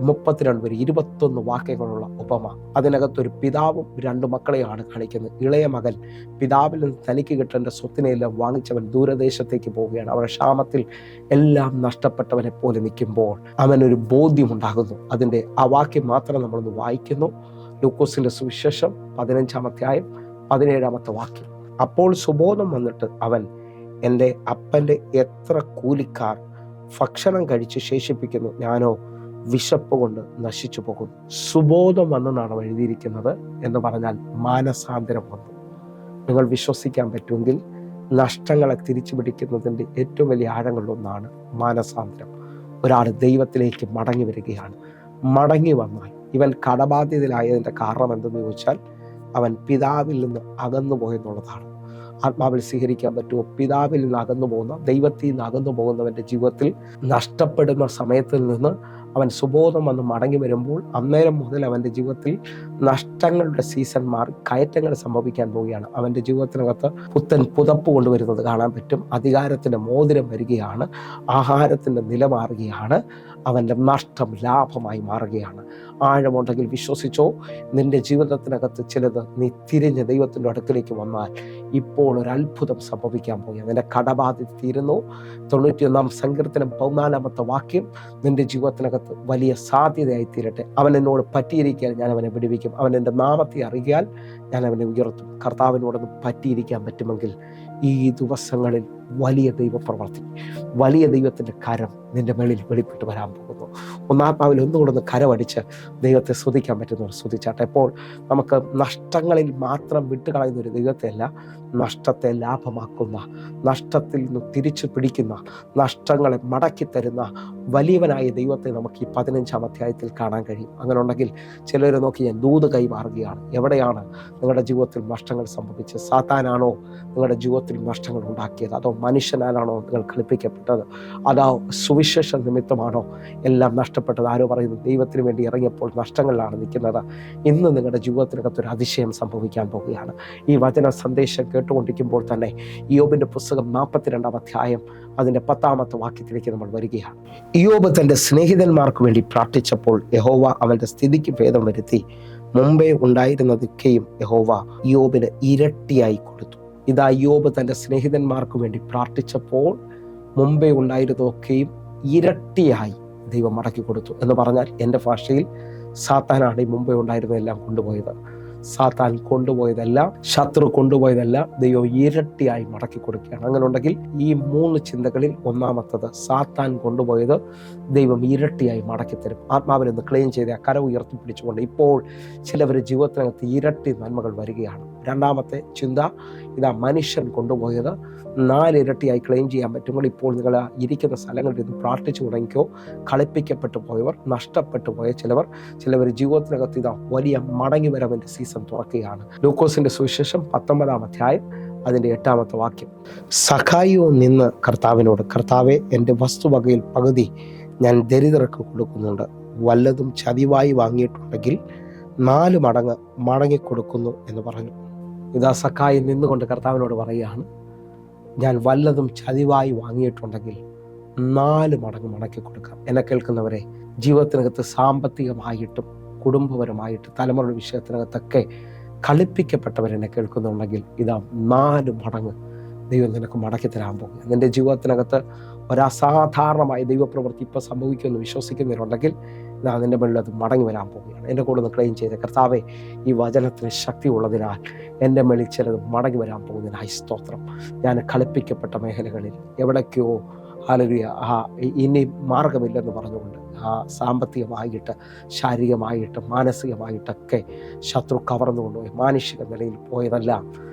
32 വരെ 21 വാക്യങ്ങളുള്ള ഉപമ. അതിനകത്തൊരു പിതാവും 2 മക്കളെയാണ് കാണിക്കുന്നത്. ഇളയ മകൻ പിതാവിൽ നിന്ന് തനിക്ക് കിട്ടേണ്ട സ്വത്തിനെല്ലാം വാങ്ങിച്ചവൻ ദൂരദേശത്തേക്ക് പോവുകയാണ്. അവരുടെ ക്ഷാമത്തിൽ എല്ലാം നഷ്ടപ്പെട്ടവനെ പോലെ നിൽക്കുമ്പോൾ അവനൊരു ബോധ്യമുണ്ടാകുന്നു. അതിൻ്റെ ആ വാക്യം മാത്രം നമ്മളൊന്ന് വായിക്കുന്നു. ലൂക്കോസിന്റെ സുവിശേഷം 15-ാം അധ്യായം 17-ാമത്തെ വാക്യം. അപ്പോൾ സുബോധം വന്നിട്ട് അവൻ, എൻ്റെ അപ്പൻ്റെ എത്ര കൂലിക്കാർ ഭക്ഷണം കഴിച്ച് ശേഷിപ്പിക്കുന്നു, ഞാനോ വിശപ്പ് കൊണ്ട് നശിച്ചു പോകുന്നു. സുബോധം വന്നെന്നാണ് എഴുതിയിരിക്കുന്നത്. എന്ന് പറഞ്ഞാൽ മാനസാന്തരം വന്നു. നിങ്ങൾ വിശ്വസിക്കാൻ പറ്റുമെങ്കിൽ നഷ്ടങ്ങളെ തിരിച്ചു പിടിക്കുന്നതിൻ്റെ ഏറ്റവും വലിയ ആഴങ്ങളിലൊന്നാണ് മാനസാന്തരം. ഒരാൾ ദൈവത്തിലേക്ക് മടങ്ങി വരികയാണ്. മടങ്ങി വന്നാൽ ഇവൻ കടബാധ്യതയിലായതിൻ്റെ കാരണം എന്തെന്ന് ചോദിച്ചാൽ അവൻ പിതാവിൽ നിന്ന് അകന്നു പോയെന്നുള്ളതാണ്. ആത്മാവിൽ സ്വീകരിക്കാൻ പറ്റുമോ? പിതാവിൽ നിന്ന് അകന്നു പോകുന്ന, ദൈവത്തിൽ നിന്ന് അകന്നു പോകുന്നവൻ്റെ ജീവിതത്തിൽ നഷ്ടപ്പെടുന്ന സമയത്തിൽ നിന്ന് അവൻ സുബോധം വന്ന് മടങ്ങി വരുമ്പോൾ അന്നേരം മുതൽ അവൻ്റെ ജീവിതത്തിൽ നഷ്ടങ്ങളുടെ സീസൺ മാറി കയറ്റങ്ങൾ സംഭവിക്കാൻ പോവുകയാണ്. അവൻ്റെ ജീവിതത്തിനകത്ത് പുത്തൻ പുതപ്പ് കൊണ്ടുവരുന്നത് കാണാൻ പറ്റും. അധികാരത്തിൻ്റെ മോതിരം വരികയാണ്. ആഹാരത്തിൻ്റെ നില മാറുകയാണ്. അവൻ്റെ നഷ്ടം ലാഭമായി മാറുകയാണ്. ആഴമുണ്ടെങ്കിൽ വിശ്വസിച്ചോ. നിന്റെ ജീവിതത്തിനകത്ത് ചിലത് നീ തിരിഞ്ഞ് ദൈവത്തിൻ്റെ അടുക്കിലേക്ക് വന്നാൽ ഇപ്പോൾ ഒരു അത്ഭുതം സംഭവിക്കാൻ പോയി. അതിൻ്റെ കടബാധ്യത തീരുന്നു. 91-ാം സങ്കീർത്തനം 14-ാമത്തെ വാക്യം നിന്റെ ജീവിതത്തിനകത്ത് വലിയ സാധ്യതയായി തീരട്ടെ. അവൻ എന്നോട് പറ്റിയിരിക്കാൻ ഞാൻ അവനെ വിടുവിക്കും. അവൻ എൻ്റെ നാമത്തെ അറിയാൽ ഞാൻ അവനെ ഉയർത്തും. കർത്താവിനോടൊന്ന് പറ്റിയിരിക്കാൻ പറ്റുമെങ്കിൽ ഈ ദിവസങ്ങളിൽ വലിയ ദൈവപ്രവർത്തി, വലിയ ദൈവത്തിൻ്റെ കരം നിൻ്റെ മേളിൽ വെളിപ്പെട്ട് വരാൻ പോകുന്നു. ഒന്നാത്മാവിൽ ഒന്നുകൂടെ കരമടിച്ച് ദൈവത്തെ സ്തുതിക്കാൻ പറ്റുന്നവർ സ്തുതിച്ചാട്ടെ. ഇപ്പോൾ നമുക്ക് നഷ്ടങ്ങളിൽ മാത്രം വിട്ടുകളയുന്ന ഒരു ദൈവത്തെയല്ല, നഷ്ടത്തെ ലാഭമാക്കുന്ന, നഷ്ടത്തിൽ നിന്ന് തിരിച്ചു പിടിക്കുന്ന, നഷ്ടങ്ങളെ മടക്കി തരുന്ന വലിയവനായ ദൈവത്തെ നമുക്ക് ഈ 15-ാം അധ്യായത്തിൽ കാണാൻ കഴിയും. അങ്ങനെ ഉണ്ടെങ്കിൽ ചിലരെ നോക്കി ഞാൻ ദൂത് കൈമാറുകയാണ്. എവിടെയാണ് നിങ്ങളുടെ ജീവിതത്തിൽ നഷ്ടങ്ങൾ സംഭവിച്ചത്? സാത്താനാണോ നിങ്ങളുടെ ജീവിതത്തിൽ നഷ്ടങ്ങൾ ഉണ്ടാക്കിയത്? അതോ മനുഷ്യനാലാണോ നിങ്ങൾ കളിപ്പിക്കപ്പെട്ടത്? അതോ സുവിശേഷ നിമിത്തമാണോ എല്ലാം നഷ്ടപ്പെട്ടത്? ആരോ പറയുന്നു ദൈവത്തിന് വേണ്ടി ഇറങ്ങിയപ്പോൾ നഷ്ടങ്ങളിലാണ് നിൽക്കുന്നത്. ഇന്ന് നിങ്ങളുടെ ജീവിതത്തിനകത്തൊരു അതിശയം സംഭവിക്കാൻ പോവുകയാണ്. ഈ വചന സന്ദേശം കേട്ടുകൊണ്ടിരിക്കുമ്പോൾ തന്നെ ഇയ്യോബിൻ്റെ പുസ്തകം 42-ാം അധ്യായം അതിൻ്റെ 10-ാമത്തെ വാക്യത്തിലേക്ക് നമ്മൾ വരികയാണ്. ഇയ്യോബ് തൻ്റെ സ്നേഹിതന്മാർക്ക് വേണ്ടി പ്രാർത്ഥിച്ചപ്പോൾ യഹോവ അവൻ്റെ സ്ഥിതിക്ക് ഭേദം വരുത്തി. മുമ്പേ ഉണ്ടായിരുന്നതൊക്കെയും യഹോവ ഇയ്യോബിന് ഇരട്ടിയായി കൊടുത്തു. ഇതാ ഇയ്യോബ് തൻ്റെ സ്നേഹിതന്മാർക്ക് വേണ്ടി പ്രാർത്ഥിച്ചപ്പോൾ മുമ്പേ ഉണ്ടായിരുന്നതൊക്കെയും ഇരട്ടിയായി ദൈവം മടക്കി കൊടുത്തു എന്ന് പറഞ്ഞാൽ, എൻ്റെ ഭാഷയിൽ സാത്താനാണ് ഈ മുമ്പേ ഉണ്ടായിരുന്നതെല്ലാം കൊണ്ടുപോയത്. സാത്താൻ കൊണ്ടുപോയതെല്ലാം, ശത്രു കൊണ്ടുപോയതെല്ലാം ദൈവം ഇരട്ടിയായി മടക്കി കൊടുക്കുകയാണ്. അങ്ങനെ ഉണ്ടെങ്കിൽ ഈ 3 ചിന്തകളിൽ ഒന്നാമത്തത്, സാത്താൻ കൊണ്ടുപോയത് ദൈവം ഇരട്ടിയായി മടക്കി തരും. ആത്മാവിൽ നിന്ന് ക്ലെയിം ചെയ്ത് ആ കര ഉയർത്തിപ്പിടിച്ചുകൊണ്ട് ഇപ്പോൾ ചിലവരുടെ ജീവിതത്തിനകത്ത് ഇരട്ടി നന്മകൾ വരികയാണ്. രണ്ടാമത്തെ ചിന്ത, ഇതാ മനുഷ്യൻ കൊണ്ടുപോയത് 4 ഇരട്ടിയായി ക്ലെയിം ചെയ്യാൻ പറ്റുമ്പോൾ ഇപ്പോൾ നിങ്ങൾ ഇരിക്കുന്ന സ്ഥലങ്ങളിൽ നിന്ന് പ്രാർത്ഥിച്ചു തുടങ്ങിക്കോ. കളിപ്പിക്കപ്പെട്ടു പോയവർ, നഷ്ടപ്പെട്ടു പോയ ചിലവർ ജീവിതത്തിനകത്ത് ഇതാ വലിയ മടങ്ങി വരവിൻ്റെ സീസൺ തുറക്കുകയാണ്. ലൂക്കോസിന്റെ സുവിശേഷം 19-ാം അധ്യായം അതിൻ്റെ 8-ാമത്തെ വാക്യം. സഖായിയോ നിന്ന് കർത്താവിനോട്, കർത്താവെ, എൻ്റെ വസ്തുവകയിൽ പകുതി ഞാൻ ദരിദ്രർക്ക് കൊടുക്കുന്നുണ്ട്. വല്ലതും ചതിവായി വാങ്ങിയിട്ടുണ്ടെങ്കിൽ 4 മടങ്ങ് മടങ്ങിക്കൊടുക്കുന്നു എന്ന് പറഞ്ഞു. ഇതാ സഖായി നിന്നുകൊണ്ട് കർത്താവിനോട് പറയുകയാണ്, ഞാൻ വല്ലതും ചതിവായി വാങ്ങിയിട്ടുണ്ടെങ്കിൽ 4 മടങ്ങ് മടക്കി കൊടുക്കാം. എന്നെ കേൾക്കുന്നവരെ, ജീവിതത്തിനകത്ത് സാമ്പത്തികമായിട്ടും കുടുംബപരമായിട്ട് തലമുറയുടെ വിഷയത്തിനകത്തൊക്കെ കളിപ്പിക്കപ്പെട്ടവരെന്നെ കേൾക്കുന്നുണ്ടെങ്കിൽ ഇതാ 4 മടങ്ങ് ദൈവം നിനക്ക് മടക്കി തരാൻ പോകുക. നിൻ്റെ ജീവിതത്തിനകത്ത് ഒരസാധാരണമായ ദൈവപ്രവൃത്തി ഇപ്പോൾ സംഭവിക്കുമെന്ന് വിശ്വസിക്കുന്നവരുണ്ടെങ്കിൽ ഇതാ നിൻ്റെ മുകളിൽ അത് മടങ്ങി വരാൻ പോവുകയാണ്. എൻ്റെ കൂടെ ഒന്ന് ക്ലെയിം ചെയ്ത്, കർത്താവേ, ഈ വചനത്തിന് ശക്തി ഉള്ളതിനാൽ എൻ്റെ മേളിൽ ചിലത് മടങ്ങി വരാൻ പോകുന്നതിനായി സ്തോത്രം. ഞാൻ കളിപ്പിക്കപ്പെട്ട മേഖലകളിൽ എവിടേക്കോ ഹല്ലേലൂയ ഇനി മാർഗമില്ലെന്ന് പറഞ്ഞുകൊണ്ട് സാമ്പത്തികമായിട്ട്, ശാരീരികമായിട്ട്, മാനസികമായിട്ടൊക്കെ ശത്രു കവർന്നു കൊണ്ടുപോയി മാനുഷിക നിലയിൽ പോയതെല്ലാം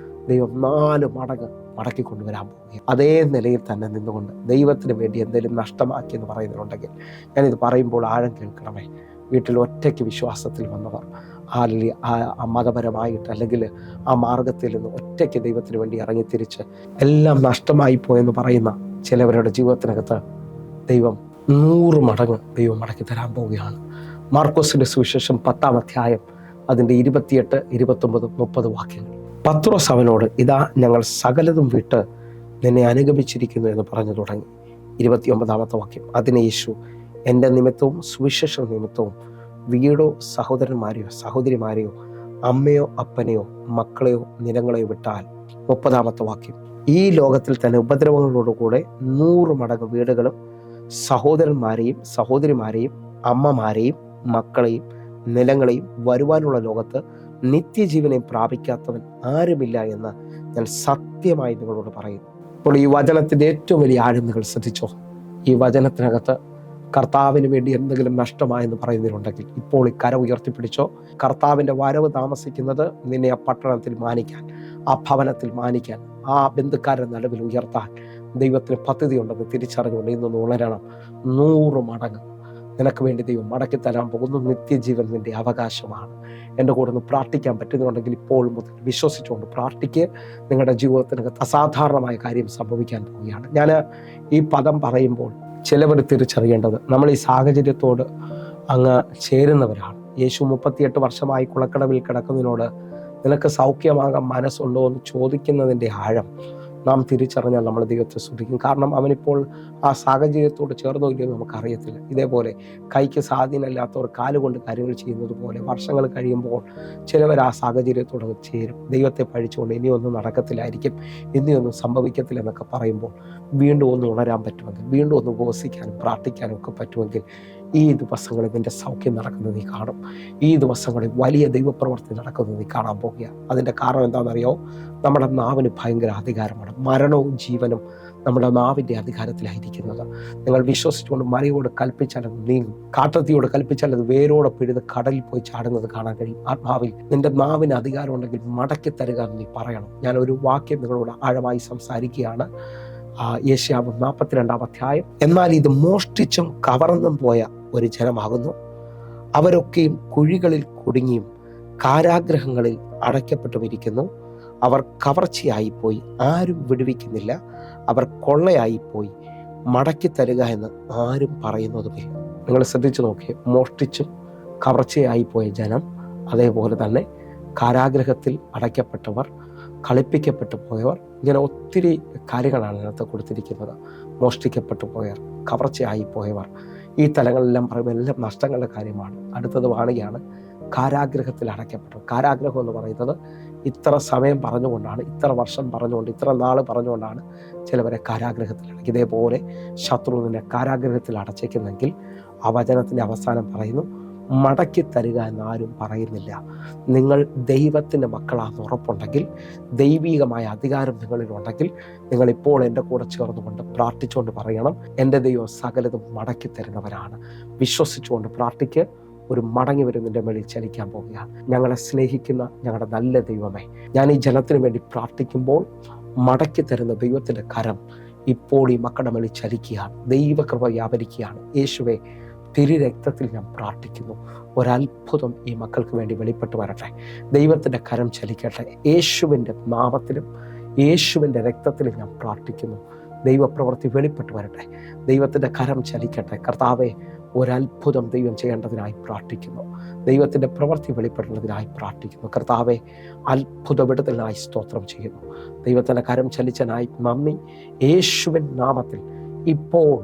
ദൈവം 4 മടങ്ങ് മടക്കി കൊണ്ടുവരാൻ പോകുക. അതേ നിലയിൽ തന്നെ നിന്നുകൊണ്ട് ദൈവത്തിന് വേണ്ടി എന്തെങ്കിലും നഷ്ടമാക്കിയെന്ന് പറയുന്നുണ്ടെങ്കിൽ ഞാനിത് പറയുമ്പോൾ ആഴം കേൾക്കണമേ. വീട്ടിൽ ഒറ്റയ്ക്ക് വിശ്വാസത്തിൽ വന്നവർ, മതപരമായിട്ട് അല്ലെങ്കിൽ ആ മാർഗത്തിൽ നിന്ന് ഒറ്റയ്ക്ക് ദൈവത്തിന് വേണ്ടി ഇറങ്ങിത്തിരിച്ച് എല്ലാം നഷ്ടമായി പോയെന്ന് പറയുന്ന ചിലവരുടെ ജീവിതത്തിനകത്ത് ദൈവം 100 മടങ്ങ് ദൈവം മടക്കി തരാൻ പോവുകയാണ്. മാർക്കോസിന്റെ സുവിശേഷം 10-ാം അധ്യായം അതിൻ്റെ 28, 29, 30 വാക്യങ്ങൾ. പത്രോസ് അവനോട്, ഇതാ ഞങ്ങൾ സകലതും വിട്ട് നിന്നെ അനുഗമിച്ചിരിക്കുന്നു എന്ന് പറഞ്ഞു തുടങ്ങി. 29-ാമത്തെ വാക്യം. അതിന് യേശു, എൻ്റെ നിമിത്തവും സുവിശേഷ നിമിത്തവും വീടോ സഹോദരന്മാരെയോ സഹോദരിമാരെയോ അമ്മയോ അപ്പനെയോ മക്കളെയോ നിലങ്ങളെയോ വിട്ടാൽ. 30-ാമത്തെ വാക്യം. ഈ ലോകത്തിൽ തന്നെ ഉപദ്രവങ്ങളോടുകൂടെ 100 മടങ്ങ് വീടുകളും സഹോദരന്മാരെയും സഹോദരിമാരെയും അമ്മമാരെയും മക്കളെയും നിലങ്ങളെയും വരുവാനുള്ള ലോകത്ത് നിത്യജീവനെ പ്രാപിക്കാത്തവൻ ആരുമില്ല എന്ന് ഞാൻ സത്യമായി നിങ്ങളോട് പറയുന്നു. അപ്പോൾ ഈ വചനത്തിൻ്റെ ഏറ്റവും വലിയ ആഴം നിങ്ങൾ ശ്രദ്ധിച്ചോ. ഈ വചനത്തിനകത്ത് കർത്താവിന് വേണ്ടി എന്തെങ്കിലും നഷ്ടമായെന്ന് പറയുന്നതിലുണ്ടെങ്കിൽ ഇപ്പോൾ ഈ കര ഉയർത്തിപ്പിടിച്ചോ. കർത്താവിൻ്റെ വരവ് താമസിക്കുന്നത് നിന്നെ ആ പട്ടണത്തിൽ മാനിക്കാൻ, ആ ഭവനത്തിൽ മാനിക്കാൻ, ആ ബന്ധുക്കാരുടെ നടുവിൽ ഉയർത്താൻ ദൈവത്തിന് പദ്ധതിയുണ്ടെന്ന് തിരിച്ചറിഞ്ഞുകൊണ്ട് ഇന്നൊന്ന് ഉണരണം. 100 മടങ്ങ് നിനക്ക് വേണ്ടി ദൈവം മടക്കി തരാൻ പോകുന്നു. നിത്യജീവൻ നിന്റെ അവകാശമാണ്. എൻ്റെ കൂടെ ഒന്ന് പ്രാർത്ഥിക്കാൻ പറ്റുന്നുണ്ടെങ്കിൽ ഇപ്പോൾ മുതൽ വിശ്വസിച്ചുകൊണ്ട് പ്രാർത്ഥിക്കുക. നിങ്ങളുടെ ജീവിതത്തിനകത്ത് അസാധാരണമായ കാര്യം സംഭവിക്കാൻ പോവുകയാണ്. ഞാൻ ഈ പദം പറയുമ്പോൾ ചിലവർ തിരിച്ചറിയേണ്ടത്, നമ്മൾ ഈ സാഹചര്യത്തോട് അങ്ങ് ചേരുന്നവരാണ്. യേശു 38 വർഷമായി കുളക്കടവിൽ കിടക്കുന്നതിനോട് നിനക്ക് സൗഖ്യമാകാൻ മനസ്സുണ്ടോ എന്ന് ചോദിക്കുന്നതിൻ്റെ ആഴം നാം തിരിച്ചറിഞ്ഞാൽ നമ്മൾ ദൈവത്തെ സ്തുതിക്കും. കാരണം അവനിപ്പോൾ ആ സാഹചര്യത്തോട് ചേർന്നോ ഇല്ലയോ നമുക്കറിയത്തില്ല. ഇതേപോലെ കൈക്ക് സ്വാധീനമില്ലാത്തവർ കാലുകൊണ്ട് കാര്യങ്ങൾ ചെയ്യുന്നത് പോലെ വർഷങ്ങൾ കഴിയുമ്പോൾ ചിലവർ ആ സാഹചര്യത്തോട് ചേരും. ദൈവത്തെ പഴിച്ചുകൊണ്ട് ഇനിയൊന്നും നടക്കത്തില്ലായിരിക്കും, ഇനിയൊന്നും സംഭവിക്കത്തില്ല എന്നൊക്കെ പറയുമ്പോൾ വീണ്ടും ഒന്ന് ഉണരാൻ പറ്റുമെങ്കിൽ, വീണ്ടും ഒന്ന് ഉപവസിക്കാനും പ്രാർത്ഥിക്കാനും ഒക്കെ പറ്റുമെങ്കിൽ ഈ ദിവസങ്ങളിൽ നിൻ്റെ സൗഖ്യം നടക്കുന്നത് നീ കാണും. ഈ ദിവസങ്ങളിൽ വലിയ ദൈവപ്രവൃത്തി നടക്കുന്നത് നീ കാണാൻ പോകുക. അതിൻ്റെ കാരണം എന്താണെന്നറിയോ? നമ്മുടെ നാവിന് ഭയങ്കര അധികാരമാണ്. മരണവും ജീവനും നമ്മുടെ നാവിൻ്റെ അധികാരത്തിലായിരിക്കുന്നത്. നിങ്ങൾ വിശ്വസിച്ചുകൊണ്ട് മലയോട് കൽപ്പിച്ചാൽ അത് നീങ്ങും, കാട്ടത്തിയോട് കൽപ്പിച്ചാൽ അത് വേരോടെ പിഴുത് കടലിൽ പോയി ചാടുന്നത് കാണാൻ കഴിയും. ആത്മാവിൽ നിന്റെ നാവിന് അധികാരം ഉണ്ടെങ്കിൽ മടക്കി തരുക എന്ന് നീ പറയണം. ഞാനൊരു വാക്യം നിങ്ങളോട് ആഴമായി സംസാരിക്കുകയാണ്. യെശയ്യാവ് 42 അധ്യായം. എന്നാൽ ഇത് മോഷ്ടിച്ചും കവർന്നും പോയ ഒരു ജനമാകുന്നു. അവരൊക്കെയും കുഴികളിൽ കുടുങ്ങിയും കാരാഗ്രഹങ്ങളിൽ അടയ്ക്കപ്പെട്ടുമിരിക്കുന്നു. അവർ കവർച്ചയായിപ്പോയി, ആരും വിടുവിക്കുന്നില്ല. അവർ കൊള്ളയായിപ്പോയി, മടക്കി തരുക എന്ന് ആരും പറയുന്നതുമില്ല. നിങ്ങൾ ശ്രദ്ധിച്ചു നോക്കിയേ, മോഷ്ടിച്ചും കവർച്ചയായിപ്പോയ ജനം, അതേപോലെ തന്നെ കാരാഗ്രഹത്തിൽ അടയ്ക്കപ്പെട്ടവർ, കളിപ്പിക്കപ്പെട്ടു പോയവർ, ഇങ്ങനെ ഒത്തിരി കാര്യങ്ങളാണ് ഇതിനകത്ത് കൊടുത്തിരിക്കുന്നത്. മോഷ്ടിക്കപ്പെട്ടു പോയവർ, കവർച്ചയായി പോയവർ, ഈ തലങ്ങളെല്ലാം പറയുമ്പോൾ എല്ലാം നഷ്ടങ്ങളുടെ കാര്യമാണ്. അടുത്തത് വാണിയാണ് കാരാഗ്രഹത്തിൽ അടയ്ക്കപ്പെട്ടു. കാരാഗ്രഹം എന്ന് പറയുന്നത് ഇത്ര സമയം പറഞ്ഞുകൊണ്ടാണ്, ഇത്ര വർഷം പറഞ്ഞുകൊണ്ട്, ഇത്ര നാൾ പറഞ്ഞുകൊണ്ടാണ് ചിലവരെ കാരാഗ്രഹത്തിൽ അടയ്ക്കുക. ഇതേപോലെ ശത്രു നിന്നെ കാരാഗ്രഹത്തിൽ അടച്ചേക്കുന്നെങ്കിൽ ആ വചനത്തിൻ്റെ അവസാനം പറയുന്നു, മടക്കി തരിക എന്നാരും പറയുന്നില്ല. നിങ്ങൾ ദൈവത്തിൻ്റെ മക്കളാണെന്ന് ഉറപ്പുണ്ടെങ്കിൽ, ദൈവീകമായ അധികാരം നിങ്ങളിലുണ്ടെങ്കിൽ, നിങ്ങളിപ്പോൾ എൻ്റെ കൂടെ ചേർന്നുകൊണ്ട് പ്രാർത്ഥിച്ചുകൊണ്ട് പറയണം, എൻ്റെ ദൈവം സകലതും മടക്കി തരുന്നവരാണ്. വിശ്വസിച്ചുകൊണ്ട് പ്രാർത്ഥിക്ക്. ഒരു മടങ്ങി വരുന്നതിൻ്റെ മേളിൽ ചലിക്കാൻ പോവുകയാണ്. ഞങ്ങളെ സ്നേഹിക്കുന്ന ഞങ്ങളുടെ നല്ല ദൈവമേ, ഞാൻ ഈ ജനത്തിന് വേണ്ടി പ്രാർത്ഥിക്കുമ്പോൾ മടക്കി തരുന്ന ദൈവത്തിൻ്റെ കരം ഇപ്പോൾ ഈ മക്കളുടെ മേളിൽ ചലിക്കുകയാണ്. ദൈവകൃപ വ്യാപരിക്കുകയാണ്. യേശുവേ, തിരുരക്തത്തിൽ ഞാൻ പ്രാർത്ഥിക്കുന്നു, ഒരത്ഭുതം ഈ മക്കൾക്ക് വേണ്ടി വെളിപ്പെട്ട് വരട്ടെ. ദൈവത്തിൻ്റെ കരം ചലിക്കട്ടെ. യേശുവിൻ്റെ നാമത്തിലും യേശുവിൻ്റെ രക്തത്തിലും ഞാൻ പ്രാർത്ഥിക്കുന്നു. ദൈവപ്രവൃത്തി വെളിപ്പെട്ട് വരട്ടെ. ദൈവത്തിൻ്റെ കരം ചലിക്കട്ടെ. കർത്താവെ, ഒരത്ഭുതം ദൈവം ചെയ്യേണ്ടതിനായി പ്രാർത്ഥിക്കുന്നു. ദൈവത്തിൻ്റെ പ്രവൃത്തി വെളിപ്പെടുന്നതിനായി പ്രാർത്ഥിക്കുന്നു. കർത്താവെ, അത്ഭുത വിടുതലിനായി സ്തോത്രം ചെയ്യുന്നു. ദൈവത്തിൻ്റെ കരം ചലിച്ചനായി നന്ദി. യേശുവിൻ നാമത്തിൽ ഇപ്പോൾ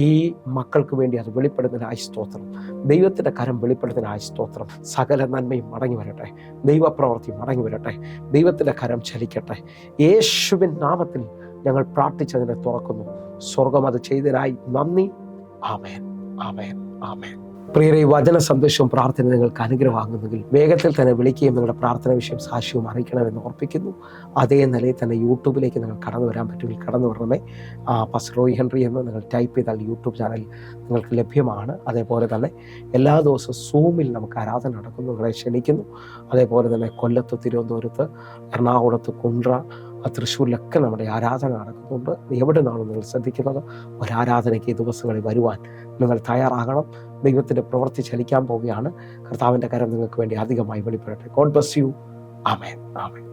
ഈ മക്കൾക്ക് വേണ്ടി അത് വെളിപ്പെടുന്നതിനായി സ്തോത്രം. ദൈവത്തിൻ്റെ കരം വെളിപ്പെടുന്നതിനായി സ്തോത്രം. സകല നന്മയും മടങ്ങി വരട്ടെ. ദൈവപ്രവൃത്തി മടങ്ങി വരട്ടെ. ദൈവത്തിൻ്റെ കരം ചലിക്കട്ടെ. യേശുവിൻ നാമത്തിൽ ഞങ്ങൾ പ്രാർത്ഥിച്ചതിനെ തുറക്കുന്നു. സ്വർഗം അത് ചെയ്തതിനായി നന്ദി. ആമേൻ, ആമേൻ, ആമേൻ. പ്രിയരെ, വചന സന്ദേശവും പ്രാർത്ഥന നിങ്ങൾക്ക് അനുഗ്രഹമാകുന്നെങ്കിൽ വേഗത്തിൽ തന്നെ വിളിക്കുകയും നിങ്ങളുടെ പ്രാർത്ഥന വിഷയം സാക്ഷ്യവും അറിയിക്കണമെന്ന് ഓർപ്പിക്കുന്നു. അതേ നിലയിൽ തന്നെ യൂട്യൂബിലേക്ക് നിങ്ങൾ കടന്നു വരാൻ പറ്റുമെങ്കിൽ കടന്നു വരണമേ. പാസ്റ്റർ റോയ് ഹെൻറി എന്ന് നിങ്ങൾ ടൈപ്പ് ചെയ്താൽ യൂട്യൂബ് ചാനൽ നിങ്ങൾക്ക് ലഭ്യമാണ്. അതേപോലെ തന്നെ എല്ലാ ദിവസവും സൂമിൽ നമുക്ക് ആരാധന നടക്കുന്നു. നിങ്ങളെ ക്ഷണിക്കുന്നു. അതേപോലെ തന്നെ കൊല്ലത്ത്, തിരുവനന്തപുരത്ത്, എറണാകുളത്ത്, കുണ്ട്ര, തൃശ്ശൂരിലൊക്കെ നമ്മുടെ ആരാധന നടക്കുന്നുണ്ട്. എവിടെ നിന്നാണ് നിങ്ങൾ ശ്രദ്ധിക്കുന്നത്? ഒരാരാധനയ്ക്ക് ഈ ദിവസങ്ങളിൽ വരുവാൻ നിങ്ങൾ തയ്യാറാകണം. ദൈവത്തിൻ്റെ പ്രവൃത്തി ചലിക്കാൻ പോവുകയാണ്. കർത്താവിൻ്റെ കരം നിങ്ങൾക്ക് വേണ്ടി അധികമായി വെളിപ്പെടട്ടെ. God bless you. ആമേൻ, ആമേൻ.